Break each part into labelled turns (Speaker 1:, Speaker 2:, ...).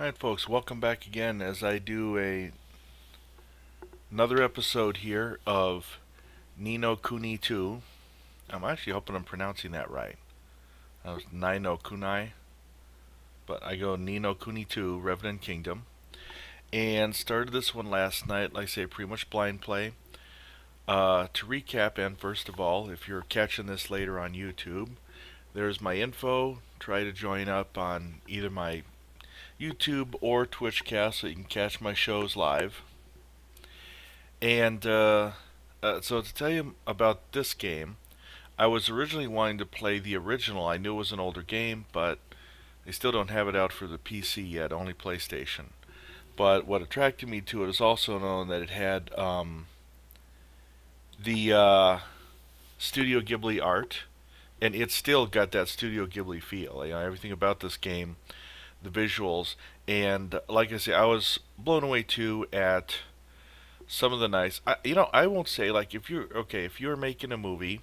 Speaker 1: Alright folks, welcome back again as I do another episode here of Ni no Kuni 2. I'm actually hoping I'm pronouncing that right. That was Nai no Kunai, but I go Ni no Kuni 2, Revenant Kingdom. And started this one last night, like I say, pretty much blind play. To recap, and first of all, if you're catching this later on YouTube, there's my info. Try to join up on either my YouTube or Twitchcast so you can catch my shows live. And so to tell you about this game, I was originally wanting to play the original. I knew it was an older game, but they still don't have it out for the PC yet, only PlayStation. But what attracted me to it is also known that it had the Studio Ghibli art, and it still got that Studio Ghibli feel. You know, everything about this game, the visuals, and like I say, I was blown away too at some of the nice. I won't say like if you're making a movie,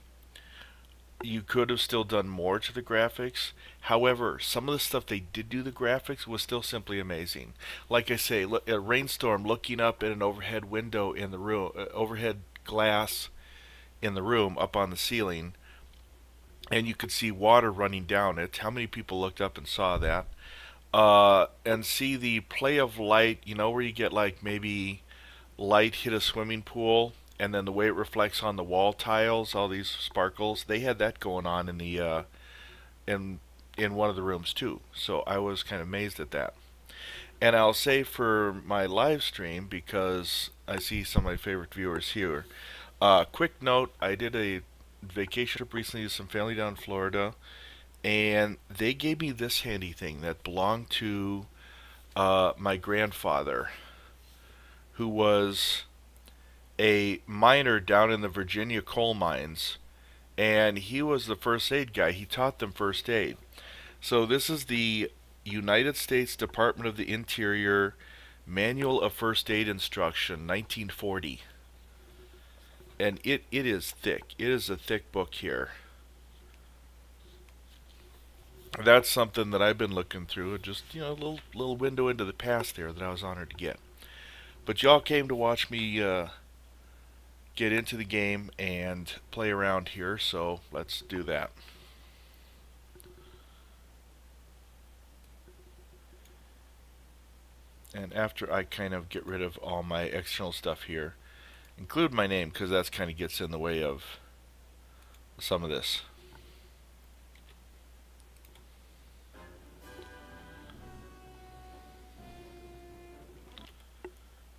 Speaker 1: you could have still done more to the graphics. However, some of the stuff they did do the graphics was still simply amazing. Like I say, a rainstorm, looking up at an overhead window in the room, overhead glass in the room up on the ceiling, and you could see water running down it. How many people looked up and saw that? And see the play of light, you know, where you get like maybe light hit a swimming pool and then the way it reflects on the wall tiles, all these sparkles. They had that going on in the in one of the rooms too. So I was kind of amazed at that. And I'll say for my live stream, because I see some of my favorite viewers here, quick note, I did a vacation trip recently to some family down in Florida, and they gave me this handy thing that belonged to my grandfather, who was a miner down in the Virginia coal mines, and he was the first aid guy. He taught them first aid. So this is the United States Department of the Interior Manual of First Aid Instruction, 1940. And it is thick. It is a thick book here. That's something that I've been looking through. Just, you know, a little window into the past there that I was honored to get. But y'all came to watch me get into the game and play around here, so let's do that. And after I kind of get rid of all my external stuff here, include my name, because that kind of gets in the way of some of this.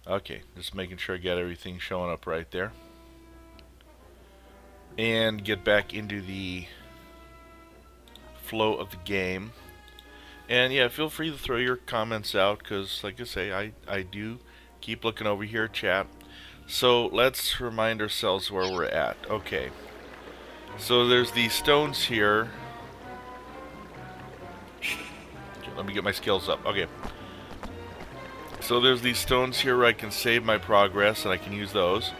Speaker 1: Okay, just making sure I got everything showing up right there. And get back into the flow of the game. And yeah, feel free to throw your comments out, because like I say, I do keep looking over here, chat. So let's remind ourselves where we're at. Okay. So there's these stones here. Let me get my skills up. Okay. So there's these stones here where I can save my progress, and I can use those.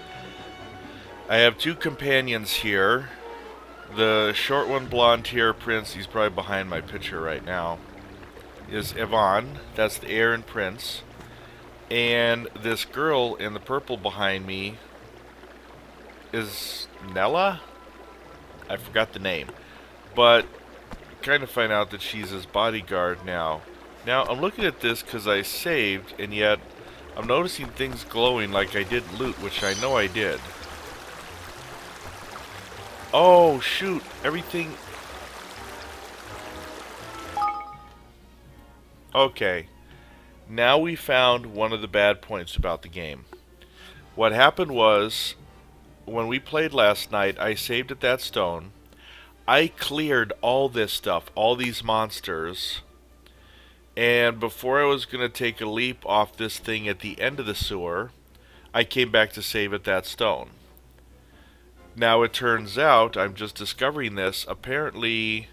Speaker 1: I have two companions here. The short one, blonde hair prince, he's probably behind my picture right now, is Yvonne. That's the heir and prince. And this girl in the purple behind me is Nella? I forgot the name. But kind of find out that she's his bodyguard now. Now, I'm looking at this because I saved, and yet I'm noticing things glowing like I did loot, which I know I did. Oh, shoot. Everything... Okay. Now we found one of the bad points about the game. What happened was, when we played last night, I saved at that stone. I cleared all this stuff, all these monsters. And before I was going to take a leap off this thing at the end of the sewer, I came back to save at that stone. Now it turns out, I'm just discovering this, apparently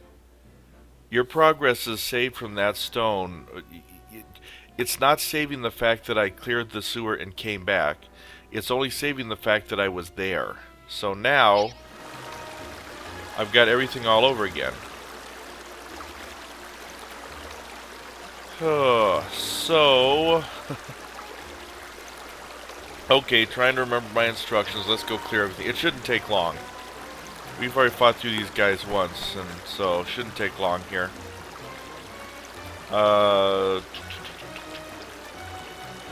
Speaker 1: your progress is saved from that stone. It's not saving the fact that I cleared the sewer and came back. It's only saving the fact that I was there. So now, I've got everything all over again. So... Okay, trying to remember my instructions. Let's go clear everything. It shouldn't take long. We've already fought through these guys once, and so it shouldn't take long here.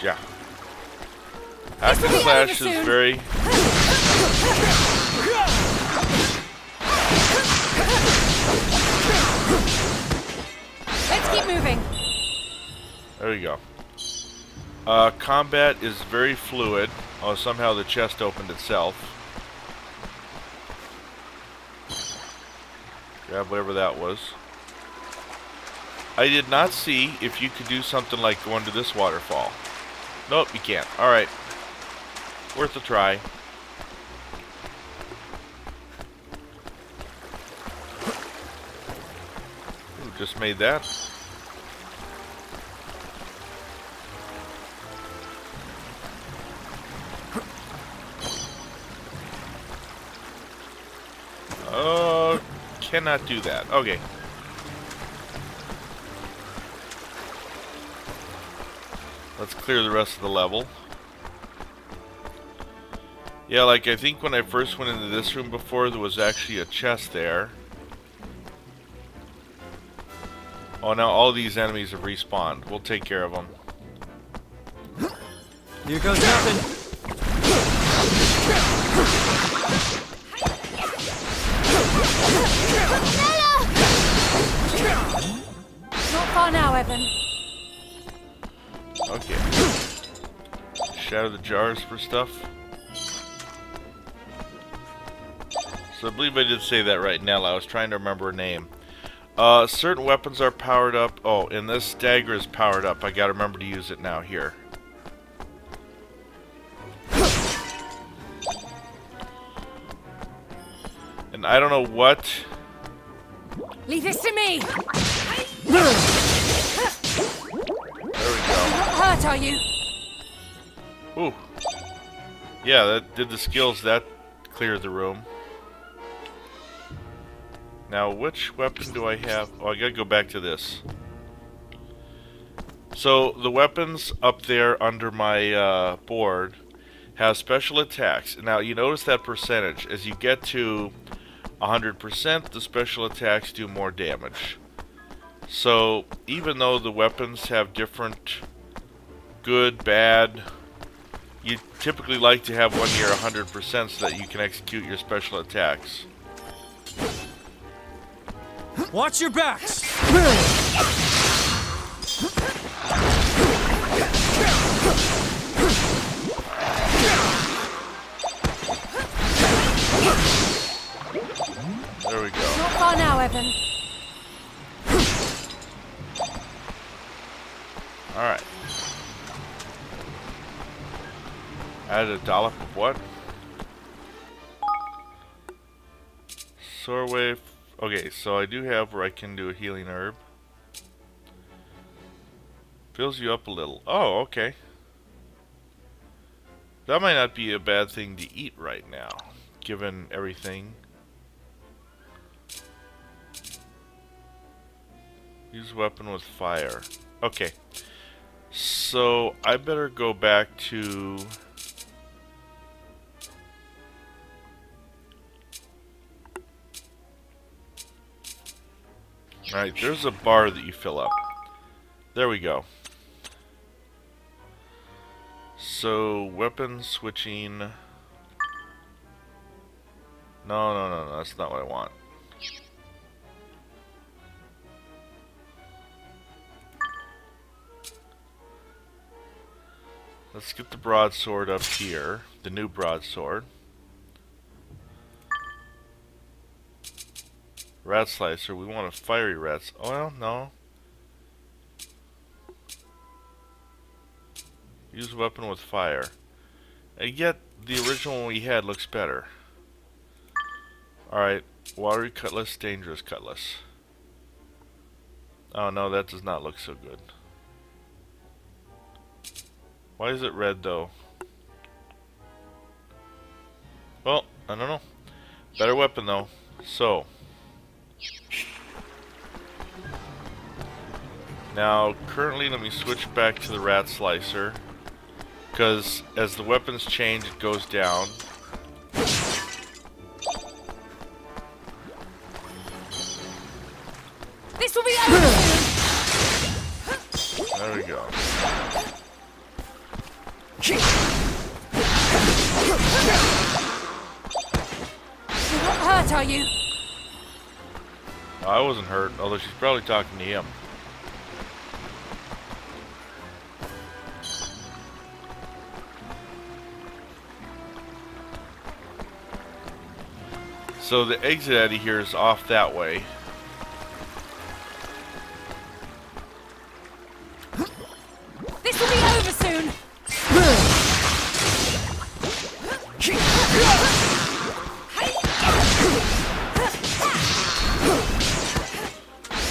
Speaker 1: Yeah. Hack and slash is very...
Speaker 2: Let's keep moving.
Speaker 1: There we go. Combat is very fluid. Oh, somehow the chest opened itself. Grab whatever that was. I did not see if you could do something like go under this waterfall. Nope, you can't. Alright. Worth a try. Ooh, just made that. Cannot do that. Okay. Let's clear the rest of the level. Yeah, like I think when I first went into this room before, there was actually a chest there. Oh, now all these enemies have respawned. We'll take care of them.
Speaker 3: Here goes nothing.
Speaker 2: Not far now, Evan.
Speaker 1: Okay. Shatter the jars for stuff. So I believe I did say that right, Nella. I was trying to remember her name. Certain weapons are powered up. Oh, and this dagger is powered up. I gotta remember to use it now here. And I don't know what...
Speaker 2: Leave this to me!
Speaker 1: There we go.
Speaker 2: Not hurt, are you?
Speaker 1: Ooh. Yeah, that did the skills. That cleared the room. Now, which weapon do I have? Oh, I gotta go back to this. So, the weapons up there under my board have special attacks. Now, you notice that percentage. As you get to 100%, the special attacks do more damage. So, even though the weapons have different good, bad, you typically like to have one near 100% so that you can execute your special attacks.
Speaker 3: Watch your backs!
Speaker 1: There we go.
Speaker 2: Not far now, Evan.
Speaker 1: Alright. Add a dollop of what? Soar wave. Okay, so I do have where I can do a healing herb. Fills you up a little. Oh, okay. That might not be a bad thing to eat right now, given everything. Use weapon with fire. Okay. So, I better go back to... Alright, there's a bar that you fill up. There we go. So, weapon switching... No, that's not what I want. Let's get the broadsword up here. The new broadsword. Rat slicer. We want a fiery rat. Oh, well, no. Use weapon with fire. And yet, the original one we had looks better. Alright. Watery cutlass, dangerous cutlass. Oh, no, that does not look so good. Why is it red, though? Well, I don't know. Better weapon, though. So. Now, currently, let me switch back to the rat slicer. Because as the weapons change, it goes down.
Speaker 2: This will be over.
Speaker 1: There we go.
Speaker 2: You're not hurt, are you?
Speaker 1: I wasn't hurt, although she's probably talking to him. So the exit out of here is off that way.
Speaker 2: This will be over soon.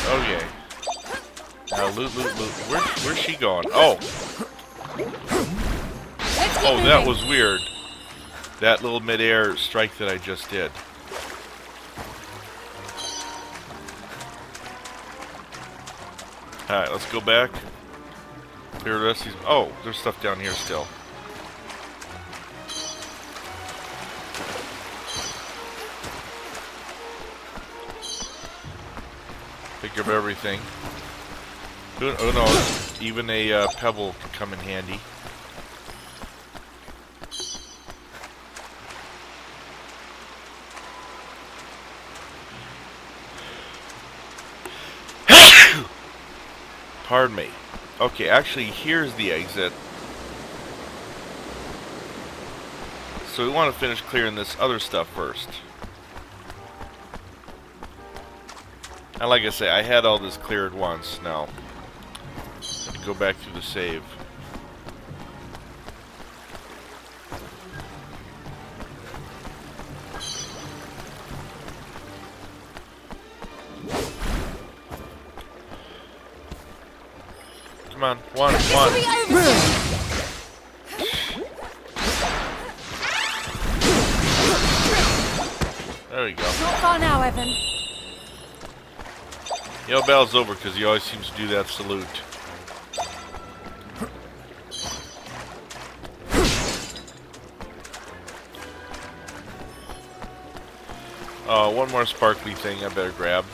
Speaker 1: Okay. Now loot. Where's she going? Oh. Oh, that was weird. That little mid-air strike that I just did. Alright, let's go back. Clear the rest of these. Oh, there's stuff down here still. Pick up everything. Who knows? Even a pebble can come in handy. Pardon me. Okay, actually, here's the exit. So we want to finish clearing this other stuff first. And like I say, I had all this cleared once. Now, let me go back through the save. Come on, one. There we go.
Speaker 2: Not far now, Evan.
Speaker 1: You know, battle's over because he always seems to do that salute. One more sparkly thing I better grab.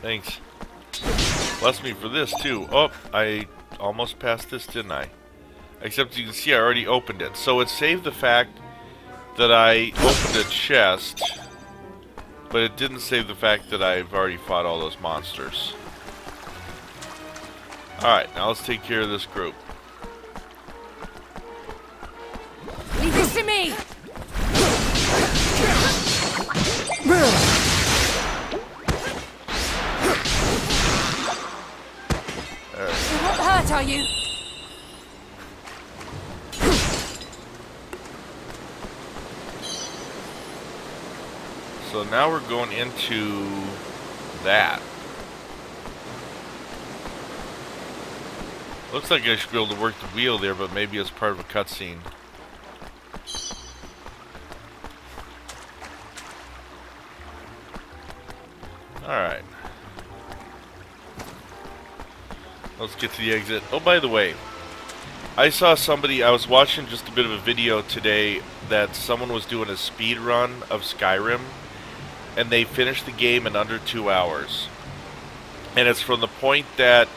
Speaker 1: Thanks. Bless me for this too. Oh, I almost passed this, didn't I? Except you can see I already opened it. So it saved the fact that I opened a chest, but it didn't save the fact that I've already fought all those monsters. Alright, now let's take care of this group.
Speaker 2: Leave this to me. You're not hurt, are you?
Speaker 1: So now we're going into that. Looks like I should be able to work the wheel there, but maybe it's part of a cutscene. Alright. Let's get to the exit. Oh, by the way, I saw somebody, I was watching just a bit of a video today that someone was doing a speed run of Skyrim, and they finished the game in under 2 hours. And it's from the point that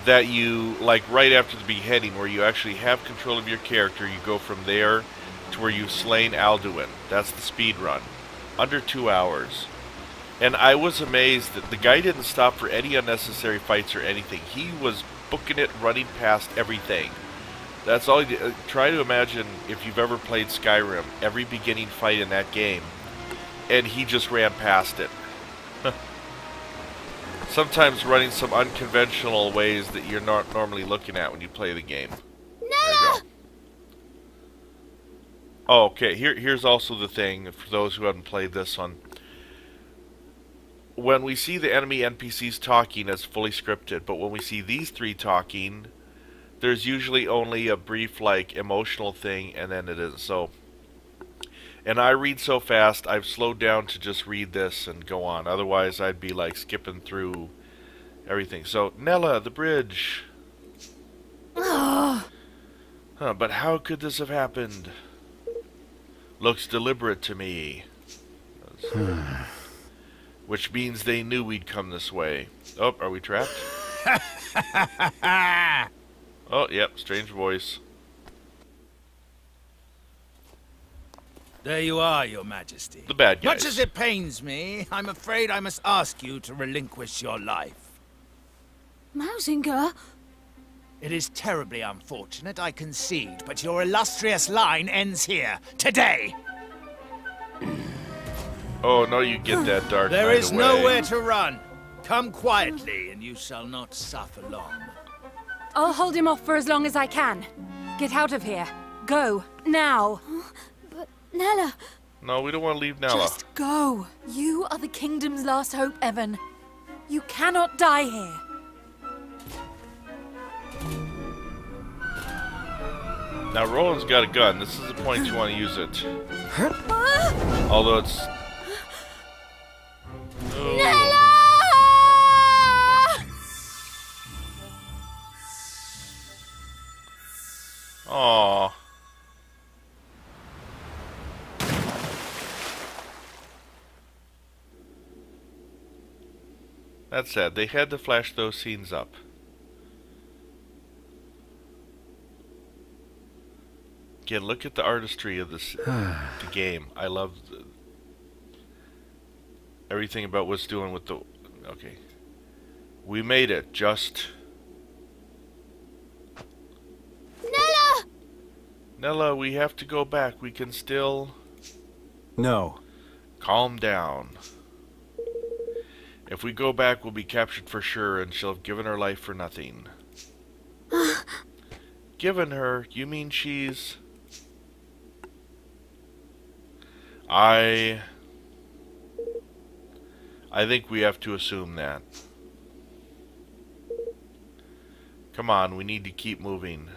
Speaker 1: you, like right after the beheading, where you actually have control of your character, you go from there to where you've slain Alduin. That's the speed run. Under 2 hours. And I was amazed that the guy didn't stop for any unnecessary fights or anything. He was booking it, running past everything. That's all he did. Try to imagine if you've ever played Skyrim, every beginning fight in that game, and he just ran past it. Sometimes running some unconventional ways that you're not normally looking at when you play the game. There you go. Oh, okay. Here's also the thing, for those who haven't played this one. When we see the enemy NPCs talking, it's fully scripted, but when we see these three talking, there's usually only a brief, like, emotional thing, and then it isn't. So, and I read so fast, I've slowed down to just read this and go on. Otherwise, I'd be, like, skipping through everything. So, Nella, the bridge. Huh, but how could this have happened? Looks deliberate to me. Which means they knew we'd come this way. Oh, are we trapped? Oh, yep, strange voice.
Speaker 4: There you are, Your Majesty.
Speaker 1: The bad guys.
Speaker 4: Much as it pains me, I'm afraid I must ask you to relinquish your life.
Speaker 2: Mausinger?
Speaker 4: It is terribly unfortunate, I concede, but your illustrious line ends here, today.
Speaker 1: Oh, no, you get that dark
Speaker 4: There
Speaker 1: Knight
Speaker 4: is
Speaker 1: away.
Speaker 4: nowhere to run. Come quietly, and you shall not suffer long.
Speaker 2: I'll hold him off for as long as I can. Get out of here. Go. Now. But, Nella...
Speaker 1: No, we don't want to leave Nella.
Speaker 2: Just go. You are the kingdom's last hope, Evan. You cannot die here.
Speaker 1: Now, Roland's got a gun. This is the point you want to use it. Although it's... Oh.
Speaker 2: Nella!
Speaker 1: Aww. That's sad. They had to flash those scenes up. Again, look at the artistry of this the game. I love everything about what's doing with the... Okay. We made it. Just...
Speaker 2: Nella!
Speaker 1: Nella, we have to go back. We can still...
Speaker 3: No.
Speaker 1: Calm down. If we go back, we'll be captured for sure, and she'll have given her life for nothing. Given her? You mean she's... I think we have to assume that. Come on, we need to keep moving.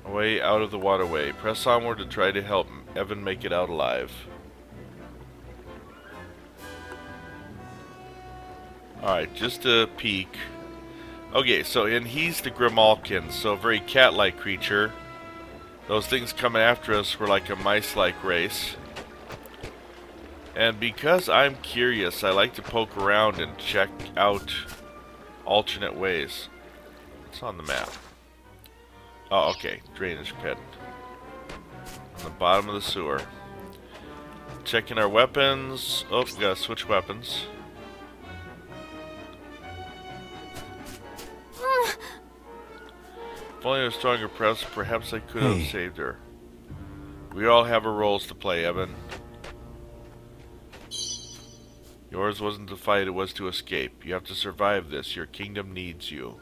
Speaker 1: Away out of the waterway. Press onward to try to help Evan make it out alive. Alright, just a peek. Okay, so, and he's the Grimalkin, so a very cat-like creature. Those things coming after us were like a mice-like race. And because I'm curious, I like to poke around and check out alternate ways. What's on the map? Oh, okay. Drainage pit. On the bottom of the sewer. Checking our weapons. Oh, we gotta switch weapons. If only I was stronger press, perhaps I could have saved her. We all have our roles to play, Evan. Yours wasn't to fight, it was to escape. You have to survive this. Your kingdom needs you.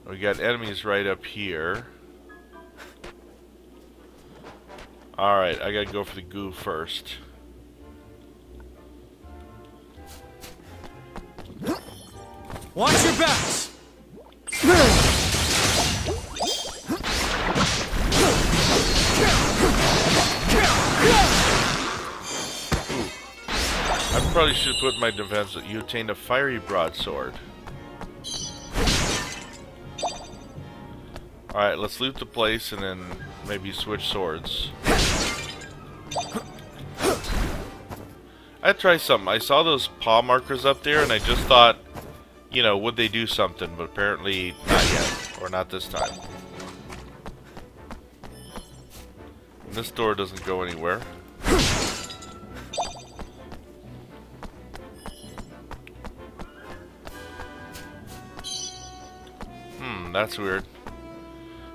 Speaker 1: We got enemies right up here. Alright, I gotta go for the goo first.
Speaker 3: Watch your backs!
Speaker 1: I probably should have put in my defense that you obtained a fiery broadsword. Alright, let's loot the place and then maybe switch swords. I'd try something. I saw those paw markers up there and I just thought, you know, would they do something? But apparently not yet. Or not this time. And this door doesn't go anywhere. That's weird.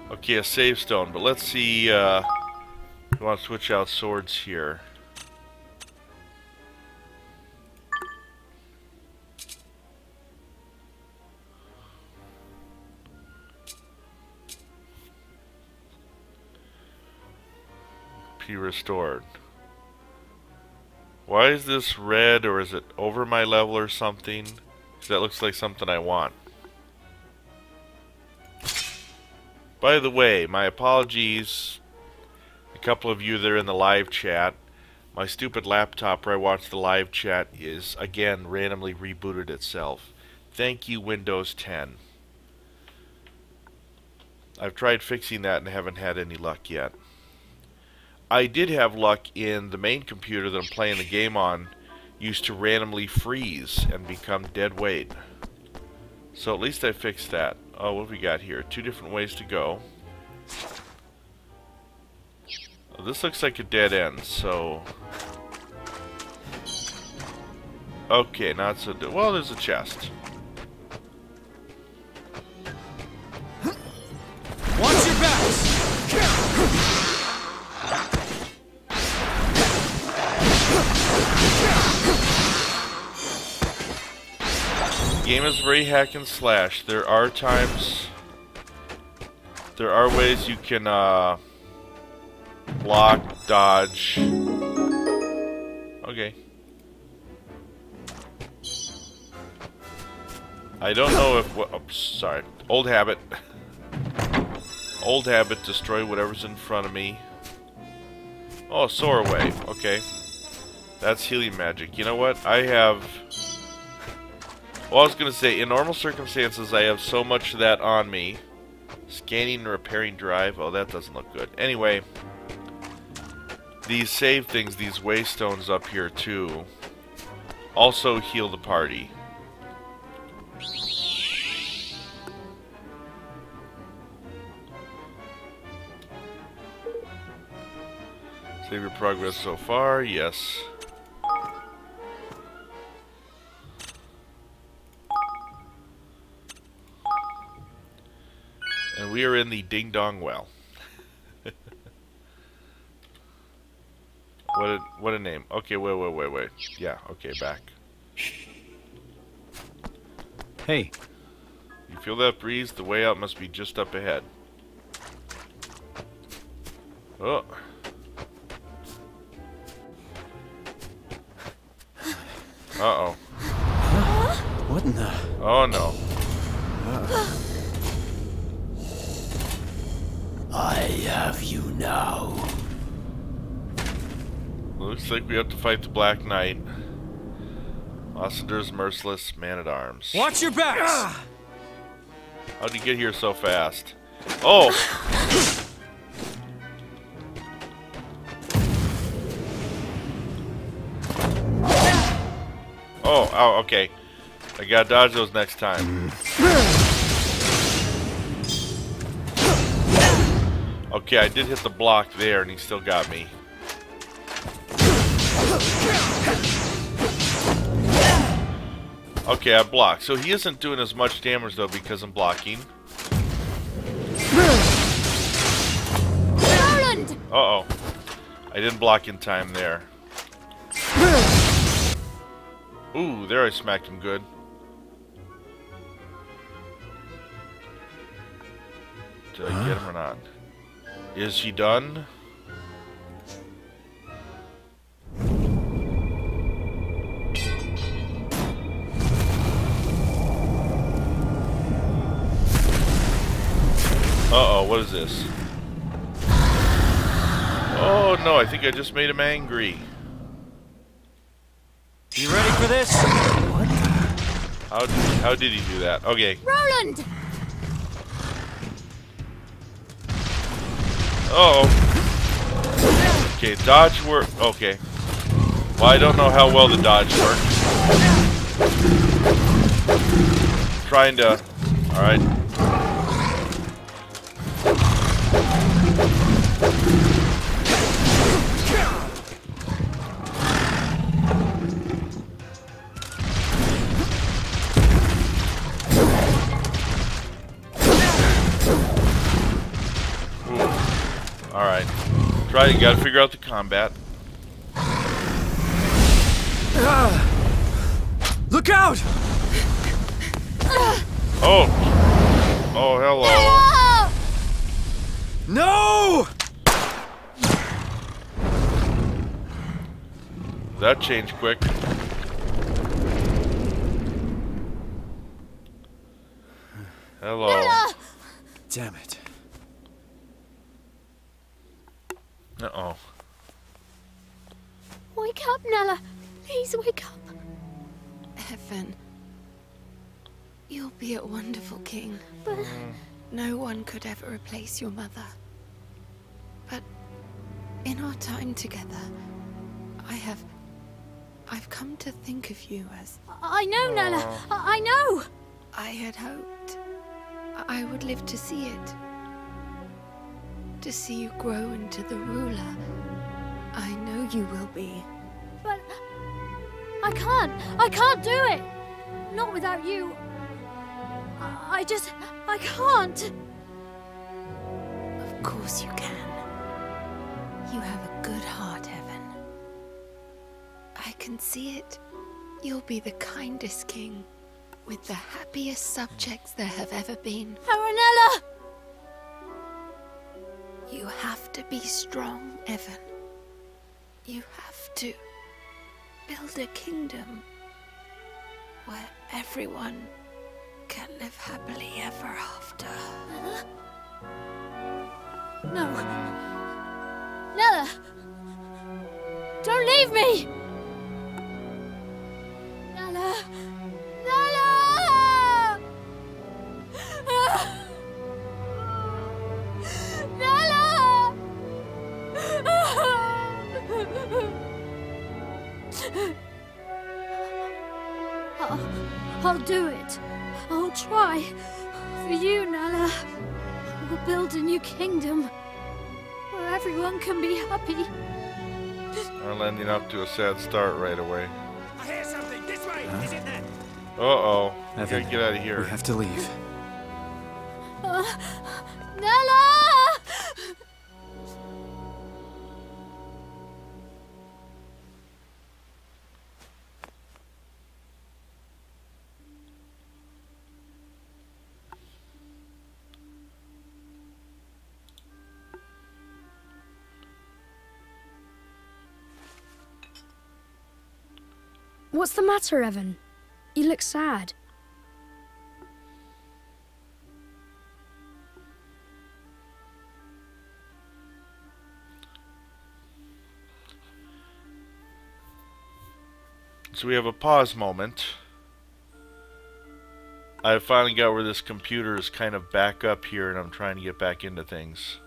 Speaker 1: Okay, a save stone, but let's see, we want to switch out swords here. P restored. Why is this red, or is it over my level or something? 'Cause that looks like something I want. By the way, my apologies. A couple of you that are in the live chat. My stupid laptop where I watch the live chat is, again, randomly rebooted itself. Thank you, Windows 10. I've tried fixing that and haven't had any luck yet. I did have luck in the main computer that I'm playing the game on. Used to randomly freeze and become dead weight. So at least I fixed that. Oh, what have we got here? 2 different ways to go. Oh, this looks like a dead end, so... Okay, not so... Well, there's a chest.
Speaker 3: Watch your backs!
Speaker 1: The game is very hack and slash. There are times... There are ways you can, block, dodge... Okay. I don't know if... Oops, sorry. Old habit. Old habit, destroy whatever's in front of me. Oh, soar away. Okay. That's healing magic. You know what? I have... Well, I was going to say, in normal circumstances, I have so much of that on me. Scanning and repairing drive. Oh, that doesn't look good. Anyway. These save things, these waystones up here, too, also heal the party. Save your progress so far, yes. And we are in the Ding Dong Well. What a name. Okay, wait. Yeah, okay, back.
Speaker 3: Hey.
Speaker 1: You feel that breeze? The way out must be just up ahead. Oh. Uh-oh.
Speaker 3: What in the...
Speaker 1: Oh, no.
Speaker 5: I have you now.
Speaker 1: Looks like we have to fight the Black Knight. Lassender's merciless man-at-arms.
Speaker 3: Watch your backs!
Speaker 1: How'd you get here so fast? Oh! Oh, okay. I gotta dodge those next time. Okay, I did hit the block there and he still got me. Okay, I blocked. So he isn't doing as much damage though because I'm blocking.
Speaker 2: Roland!
Speaker 1: Uh-oh. I didn't block in time there. Ooh, there I smacked him good. Did I get him or not? Is he done? Uh-oh, what is this? Oh no, I think I just made him angry.
Speaker 3: You ready for this? What?
Speaker 1: How did he do that? Okay.
Speaker 2: Roland!
Speaker 1: Uh-oh. Okay, dodge work. Okay. Well, I don't know how well the dodge worked. Trying to... Alright. Alright. Try it. You gotta figure out the combat.
Speaker 3: Look out!
Speaker 1: Oh! Oh, hello.
Speaker 3: No!
Speaker 1: That changed quick. Hello.
Speaker 2: Nella!
Speaker 3: Damn it.
Speaker 1: Uh-oh.
Speaker 2: Wake up, Nella. Please wake up. Heaven. You'll be a wonderful king. But no one could ever replace your mother. But in our time together, I've come to think of you as... I know, Nella. I know. I had hoped I would live to see it. To see you grow into the ruler I know you will be. But I can't do it. Not without you. I can't. Of course you can. You have a good heart, Evan. I can see it. You'll be the kindest king, with the happiest subjects there have ever been. Aranella! You have to be strong, Evan. You have to build a kingdom where everyone can live happily ever after. No. Nella! Don't leave me! Nella! Nella! Nella! I'll do it. I'll try. For you, Nella. We'll build a new kingdom where everyone can be happy.
Speaker 1: We're landing up to a sad start right away.
Speaker 4: I hear something. This way. Is it there?
Speaker 1: Uh-oh. We
Speaker 3: Evan,
Speaker 1: gotta get out of here.
Speaker 3: We have to leave.
Speaker 2: Nella!
Speaker 6: What's the matter, Evan? You look sad.
Speaker 1: So we have a pause moment. I finally got where this computer is kind of back up here and I'm trying to get back into things.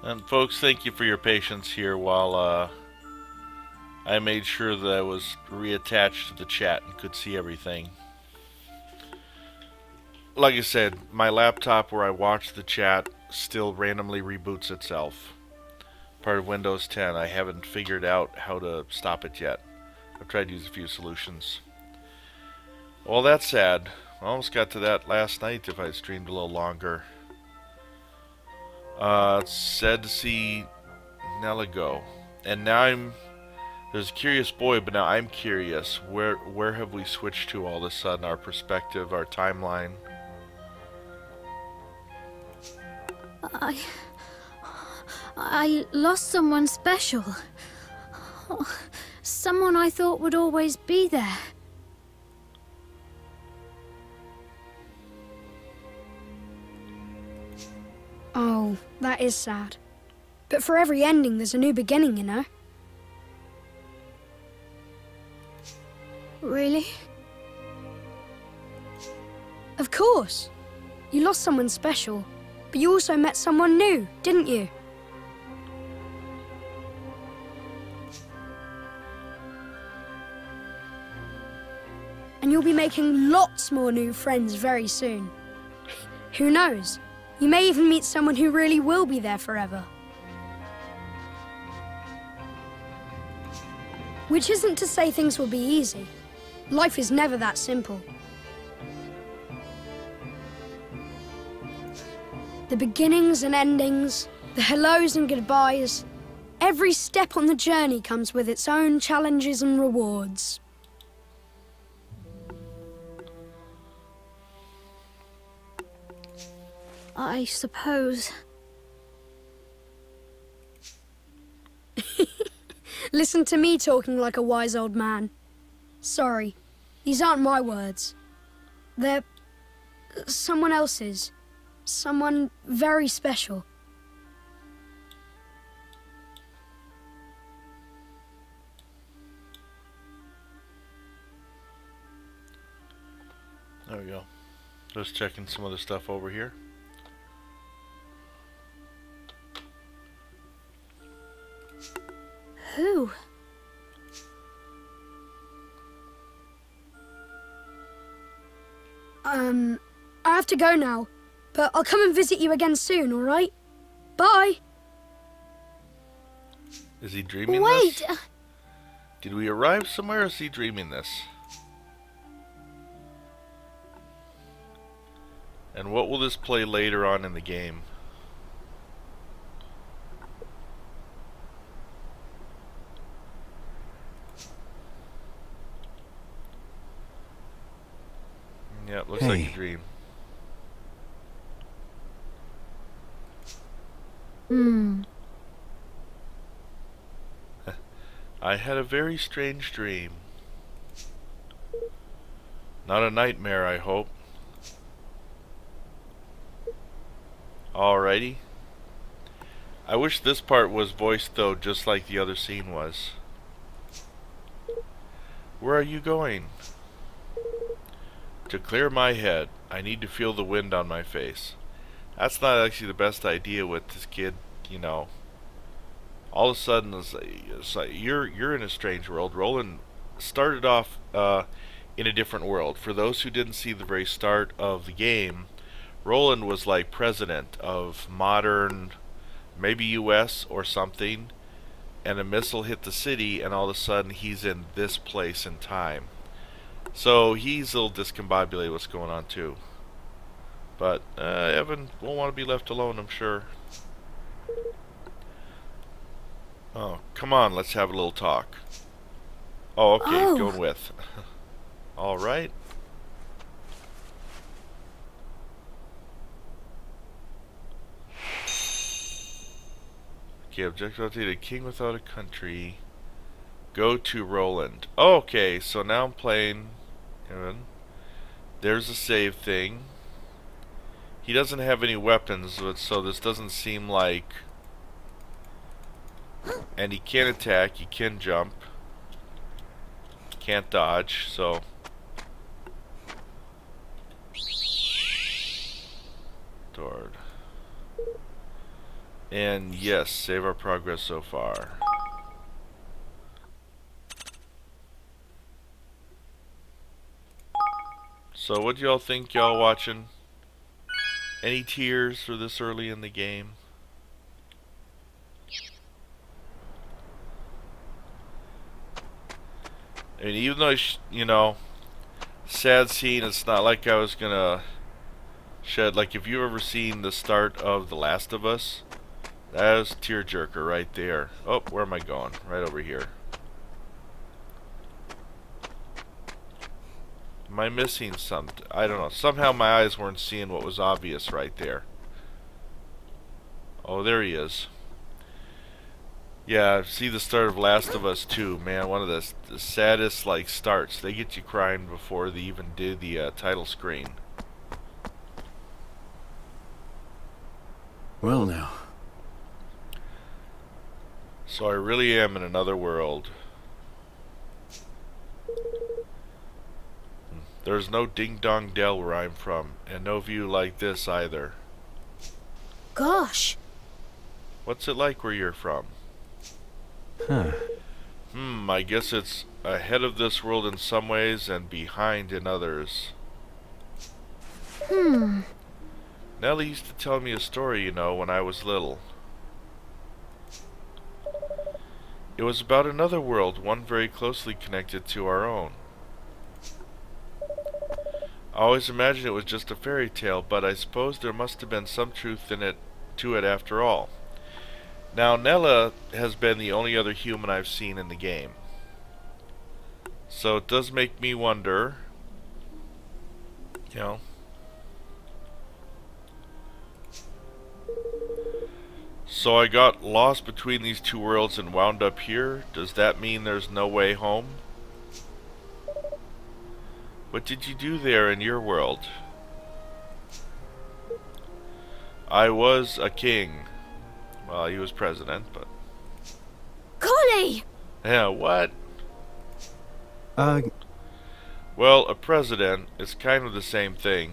Speaker 1: And folks, thank you for your patience here while I made sure that I was reattached to the chat and could see everything. Like I said, my laptop where I watch the chat still randomly reboots itself. Part of Windows 10. I haven't figured out how to stop it yet. I've tried to use a few solutions. Well, that's sad. I almost got to that last night if I streamed a little longer. It's sad to see Nella go. And now there's a curious boy, but now I'm curious. Where have we switched to all of a sudden? Our perspective, our timeline?
Speaker 6: I lost someone special. Someone I thought would always be there. Oh, that is sad. But for every ending, there's a new beginning, you know? Really? Of course. You lost someone special, but you also met someone new, didn't you? And you'll be making lots more new friends very soon. Who knows? You may even meet someone who really will be there forever. Which isn't to say things will be easy. Life is never that simple. The beginnings and endings, the hellos and goodbyes, every step on the journey comes with its own challenges and rewards. I suppose. Listen to me talking like a wise old man. Sorry, these aren't my words. They're someone else's. Someone very special.
Speaker 1: There we go. Just checking some other stuff over here.
Speaker 6: Who? I have to go now, but I'll come and visit you again soon, all right? Bye.
Speaker 1: Is he dreaming
Speaker 6: Wait.
Speaker 1: this? Did we arrive somewhere or is he dreaming this? And what will this play later on in the game? Yeah, it looks like a dream. I had a very strange dream. Not a nightmare, I hope. Alrighty. I wish this part was voiced though, just like the other scene was. Where are you going? To clear my head, I need to feel the wind on my face. That's not actually the best idea with this kid, you know. All of a sudden, it's like you're in a strange world. Roland started off in a different world. For those who didn't see the very start of the game, Roland was like president of modern, maybe US or something, and a missile hit the city, and all of a sudden he's in this place in time. So he's a little discombobulated what's going on too. But Evan won't want to be left alone, I'm sure. Oh, come on, let's have a little talk. Oh, okay, going with. Alright. Okay, objective updated. King without a country. Go to Roland. Oh, okay, so now I'm playing. There's a save thing. He doesn't have any weapons, so this doesn't seem like. And he can attack, he can jump. Can't dodge, so. Toward. And yes, save our progress so far. So what do y'all think, y'all watching? Any tears for this early in the game? I mean, even though, you know, sad scene, it's not like I was gonna shed. Like, if you've ever seen the start of The Last of Us, that is a tearjerker right there. Oh, where am I going? Right over here. Am I missing something? I don't know. Somehow my eyes weren't seeing what was obvious right there. Oh, there he is. Yeah, see the start of Last of Us 2, man. One of the saddest, like, starts. They get you crying before they even do the title screen.
Speaker 3: Well, now.
Speaker 1: So I really am in another world. There's no ding-dong dell where I'm from, and no view like this either.
Speaker 6: Gosh.
Speaker 1: What's it like where you're from?
Speaker 3: Huh.
Speaker 1: I guess it's ahead of this world in some ways and behind in others. Nellie used to tell me a story, you know, when I was little. It was about another world, one very closely connected to our own. I always imagined it was just a fairy tale, but I suppose there must have been some truth in it, to it after all. Now, Nella has been the only other human I've seen in the game. So it does make me wonder, you know. So I got lost between these two worlds and wound up here. Does that mean there's no way home? What did you do there in your world? I was a king. Well, he was president, but...
Speaker 6: Kuni!
Speaker 1: Yeah, what? Well, a president is kind of the same thing.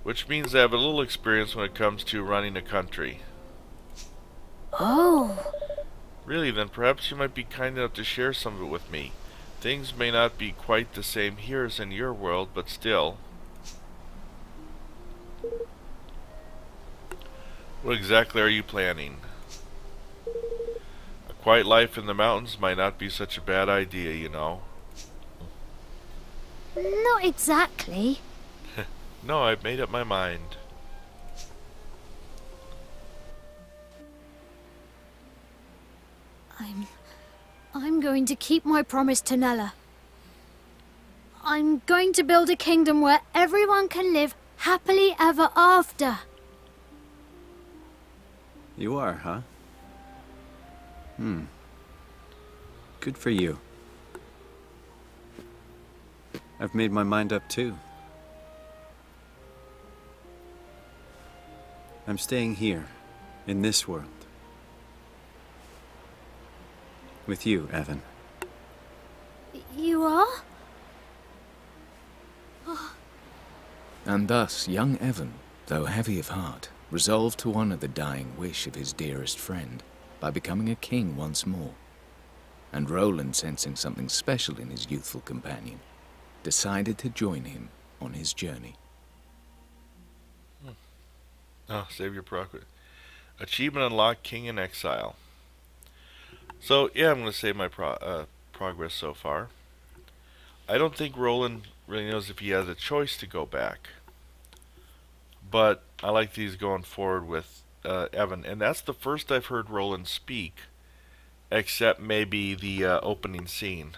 Speaker 1: Which means I have a little experience when it comes to running a country.
Speaker 6: Oh.
Speaker 1: Really, then perhaps you might be kind enough to share some of it with me. Things may not be quite the same here as in your world, but still. What exactly are you planning? A quiet life in the mountains might not be such a bad idea, you know.
Speaker 6: Not exactly.
Speaker 1: No, I've made up my mind.
Speaker 6: I'm going to keep my promise to Nella. I'm going to build a kingdom where everyone can live happily ever after.
Speaker 3: You are, huh? Good for you. I've made my mind up too. I'm staying here, in this world. With you, Evan.
Speaker 6: You are?
Speaker 7: And thus, young Evan, though heavy of heart, resolved to honor the dying wish of his dearest friend by becoming a king once more. And Roland, sensing something special in his youthful companion, decided to join him on his journey.
Speaker 1: Oh, save your progress. Achievement unlocked, King in Exile. So, yeah, I'm going to save my progress so far. I don't think Roland really knows if he has a choice to go back. But I like that he's going forward with Evan. And that's the first I've heard Roland speak, except maybe the opening scene.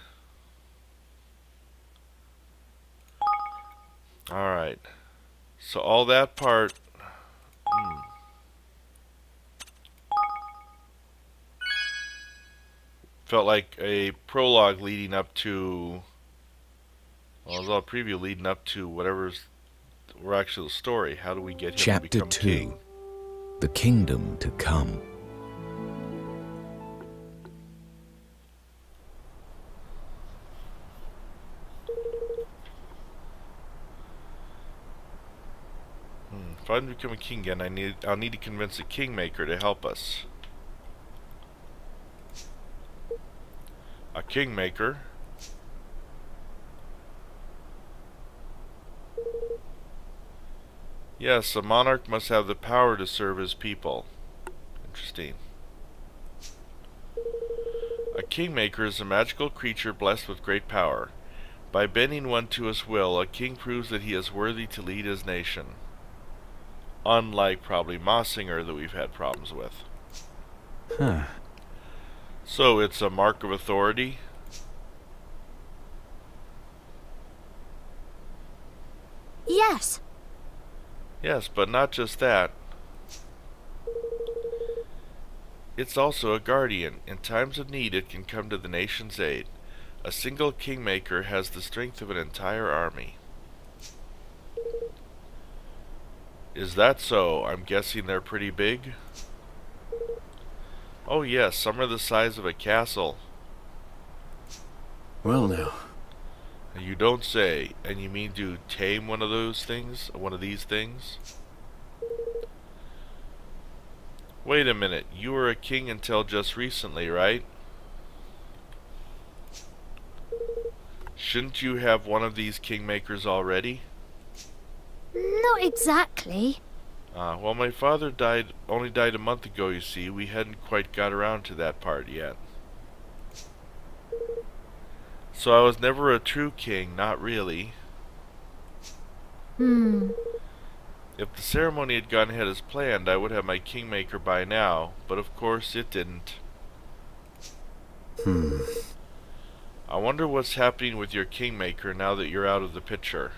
Speaker 1: Alright. So all that part... felt like a prologue leading up to... well, it was all a preview leading up to whatever's... or actually the story. How do we get him
Speaker 7: Chapter
Speaker 1: to become
Speaker 7: 2.
Speaker 1: king?
Speaker 7: The Kingdom to Come.
Speaker 1: If I become a king again, I'll need to convince a kingmaker to help us. A kingmaker? Yes, a monarch must have the power to serve his people. Interesting. A kingmaker is a magical creature blessed with great power. By bending one to his will, a king proves that he is worthy to lead his nation. Unlike probably Mossinger that we've had problems with.
Speaker 3: Huh.
Speaker 1: So it's a mark of authority?
Speaker 6: Yes.
Speaker 1: Yes, but not just that. It's also a guardian. In times of need, it can come to the nation's aid. A single kingmaker has the strength of an entire army. Is that so? I'm guessing they're pretty big? Oh yes, some are the size of a castle.
Speaker 3: Well now.
Speaker 1: You don't say. And you mean to tame one of those things? One of these things? Wait a minute. You were a king until just recently, right? Shouldn't you have one of these kingmakers already?
Speaker 8: Not exactly.
Speaker 1: Well, my father only died a month ago, you see. We hadn't quite got around to that part yet. So I was never a true king, not really. If the ceremony had gone ahead as planned, I would have my kingmaker by now, but of course it didn't. I wonder what's happening with your kingmaker now that you're out of the picture.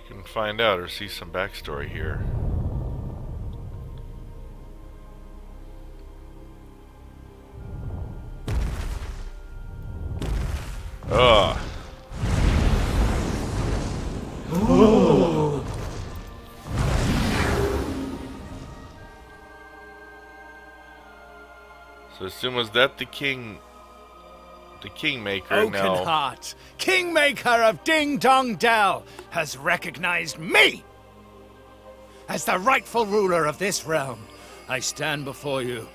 Speaker 1: You can find out or see some backstory here. Ugh. So as soon as that the kingmaker now,
Speaker 4: Oakenheart, Kingmaker of Ding Dong Dell, has recognized me as the rightful ruler of this realm. I stand before you,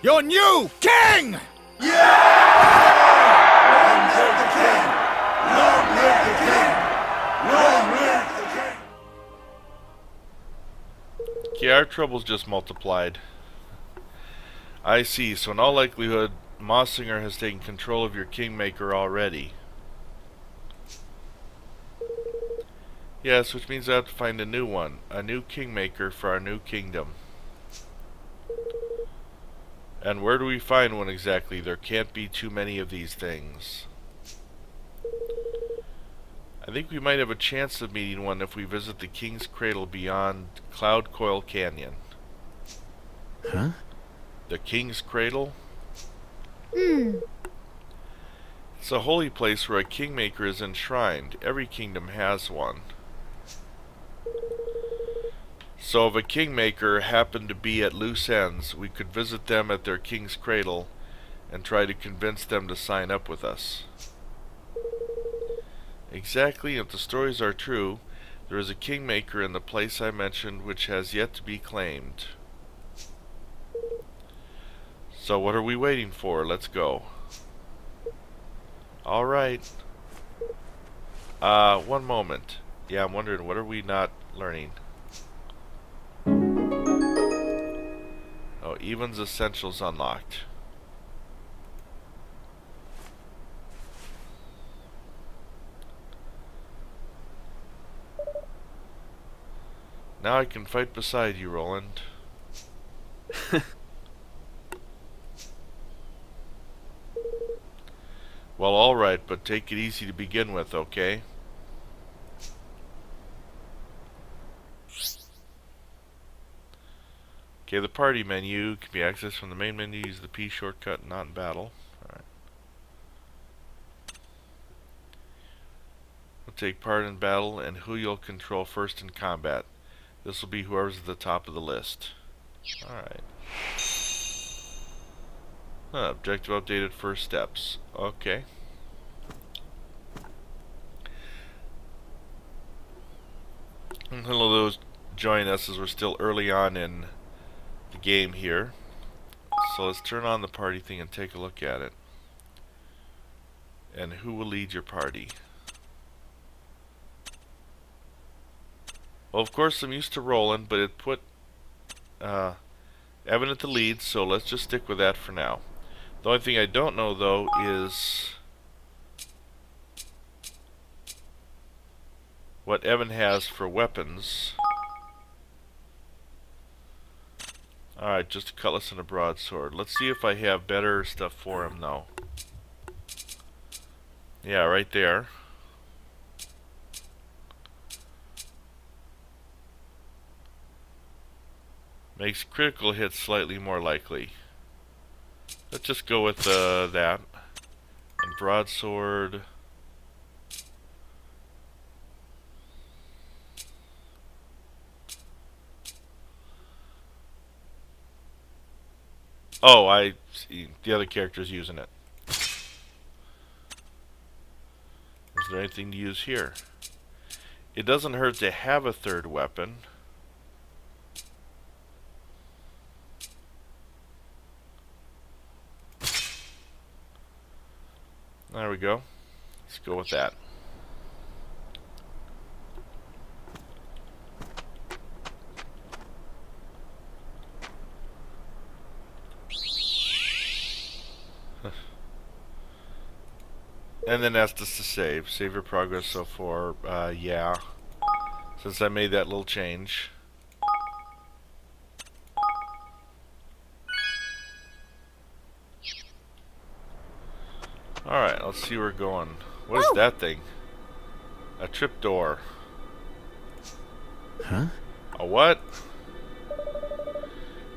Speaker 4: your new king!
Speaker 5: Long live the king! Long live the king! Long live the king!
Speaker 1: yeah, our troubles just multiplied. I see, so in all likelihood, Mossinger has taken control of your kingmaker already. Yes, which means I have to find a new one. A new kingmaker for our new kingdom. And where do we find one exactly? There can't be too many of these things. I think we might have a chance of meeting one if we visit the King's Cradle beyond Cloud Coil Canyon.
Speaker 3: Huh?
Speaker 1: The King's Cradle? It's a holy place where a kingmaker is enshrined. Every kingdom has one. So if a kingmaker happened to be at loose ends, we could visit them at their King's Cradle and try to convince them to sign up with us. Exactly, if the stories are true, there is a kingmaker in the place I mentioned which has yet to be claimed. So what are we waiting for? Let's go. Alright. One moment. Yeah, I'm wondering, what are we not learning? Oh, Evan's Essentials unlocked. Now I can fight beside you, Roland. Well, alright, but take it easy to begin with, okay? Okay, the party menu can be accessed from the main menu. Use the P shortcut, not in battle. Alright. We'll take part in battle and who you'll control first in combat. This will be whoever's at the top of the list. Alright. Objective updated, first steps. Okay. And hello those join us as we're still early on in the game here. So let's turn on the party thing and take a look at it. And who will lead your party? Well, of course I'm used to Roland, but it put Evan at the lead, so let's just stick with that for now. The only thing I don't know, though, is what Evan has for weapons. Alright, just a cutlass and a broadsword. Let's see if I have better stuff for him, though. Yeah, right there. Makes critical hits slightly more likely. Let's just go with that. And broadsword. Oh, I see. The other character's using it. Is there anything to use here? It doesn't hurt to have a third weapon. There we go. Let's go with that. And then asked us to save. Save your progress so far. Yeah. Since I made that little change. Alright, let's see where we're going. What is that thing? A trapdoor.
Speaker 3: Huh?
Speaker 1: A what?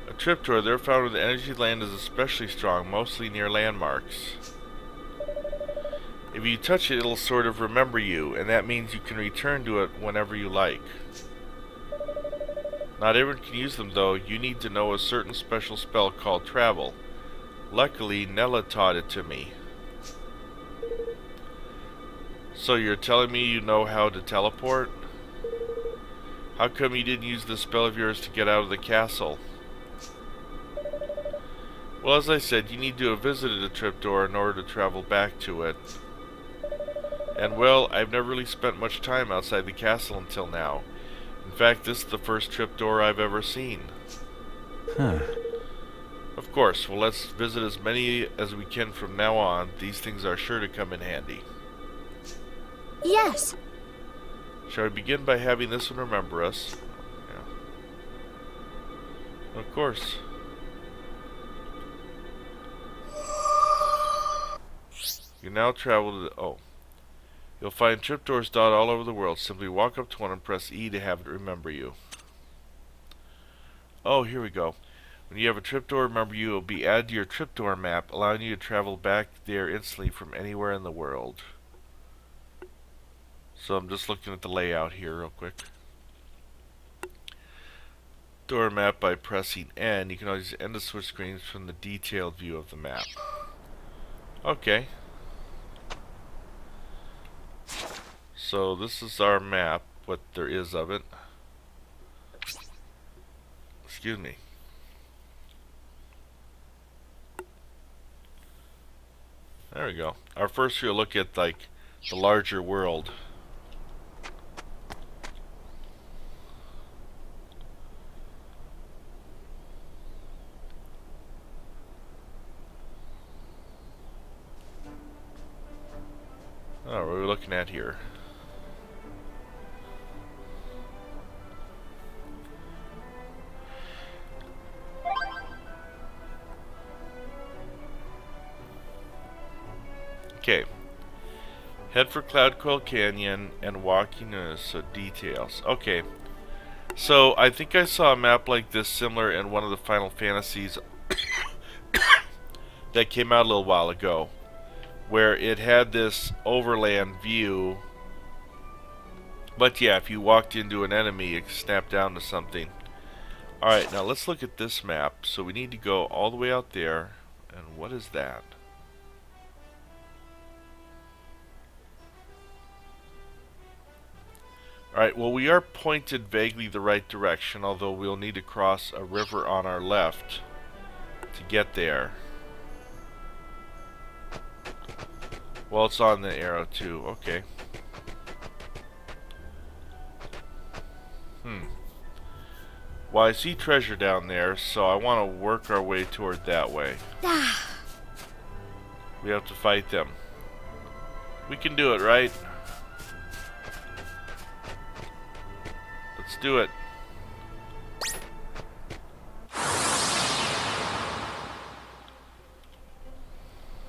Speaker 1: A trapdoor. They're found where the energy land is especially strong, mostly near landmarks. If you touch it, it'll sort of remember you, and that means you can return to it whenever you like. Not everyone can use them, though. You need to know a certain special spell called Travel. Luckily, Nella taught it to me. So you're telling me you know how to teleport? How come you didn't use this spell of yours to get out of the castle? Well, as I said, you need to have visited a trapdoor in order to travel back to it. And well, I've never really spent much time outside the castle until now. In fact, this is the first trapdoor I've ever seen.
Speaker 3: Huh.
Speaker 1: Of course, well, let's visit as many as we can from now on. These things are sure to come in handy.
Speaker 8: Yes.
Speaker 1: Shall we begin by having this one remember us? Yeah. Of course. You now travel to the... Oh. You'll find trapdoors dotted all over the world. Simply walk up to one and press E to have it remember you. Oh, here we go. When you have a trapdoor remember you, it will be added to your trapdoor map, allowing you to travel back there instantly from anywhere in the world. So I'm just looking at the layout here real quick. Door map by pressing N. You can always end the switch screens from the detailed view of the map. Okay. So this is our map, what there is of it. Excuse me. There we go. Our first we'll look at like the larger world. Oh, what are we looking at here? Okay. Head for Cloudquell Canyon and walking so details. Okay. So I think I saw a map like this similar in one of the Final Fantasies that came out a little while ago, where it had this overland view. But yeah, if you walked into an enemy, it snapped down to something. Alright, now let's look at this map. So we need to go all the way out there. And what is that? Alright, well we are pointed vaguely the right direction, although we'll need to cross a river on our left to get there. Well, it's on the arrow too. Okay. Well, I see treasure down there, so I want to work our way toward that way. We have to fight them. We can do it, right? Let's do it.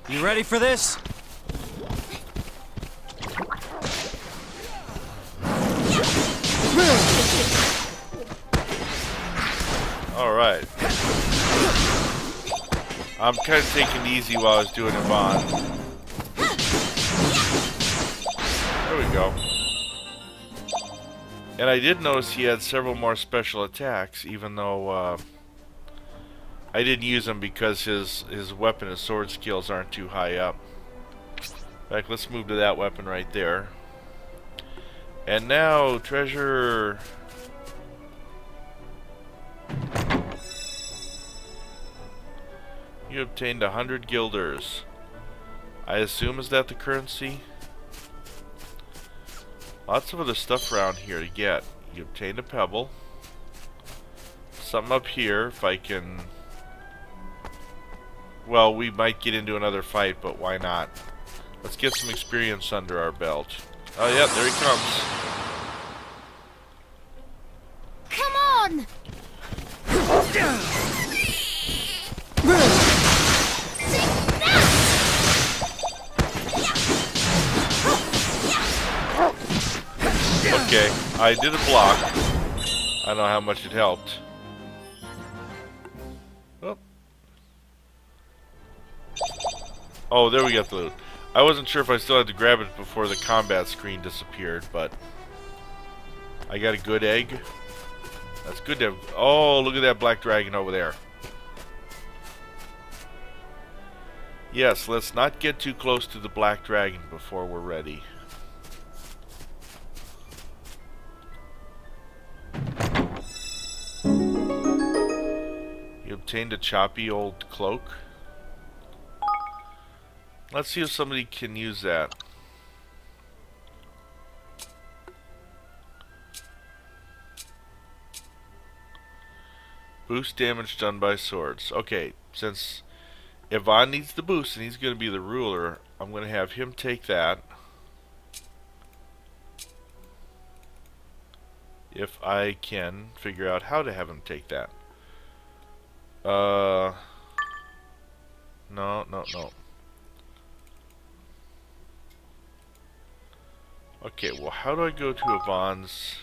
Speaker 9: You ready for this?
Speaker 1: Alright. I'm kind of taking it easy while I was doing Yvonne. There we go. And I did notice he had several more special attacks, even though I didn't use them because his weapon and sword skills aren't too high up. In fact, let's move to that weapon right there. And now, treasure. You obtained 100 guilders. I assume, is that the currency? Lots of other stuff around here to get. You obtained a pebble. Something up here, if I can... Well, we might get into another fight, but why not? Let's get some experience under our belt. Oh, yeah, there he comes.
Speaker 8: Come on!
Speaker 1: Okay, I did a block. I don't know how much it helped. Oh, there we got the loot. I wasn't sure if I still had to grab it before the combat screen disappeared, but I got a good egg. That's good to have. Oh, look at that black dragon over there. Yes, let's not get too close to the black dragon before we're ready. You obtained a choppy old cloak. Let's see if somebody can use that. Boost damage done by swords. Okay, since Yvonne needs the boost and he's going to be the ruler, I'm going to have him take that. If I can figure out how to have him take that. No. Okay, well, how do I go to Yvonne's...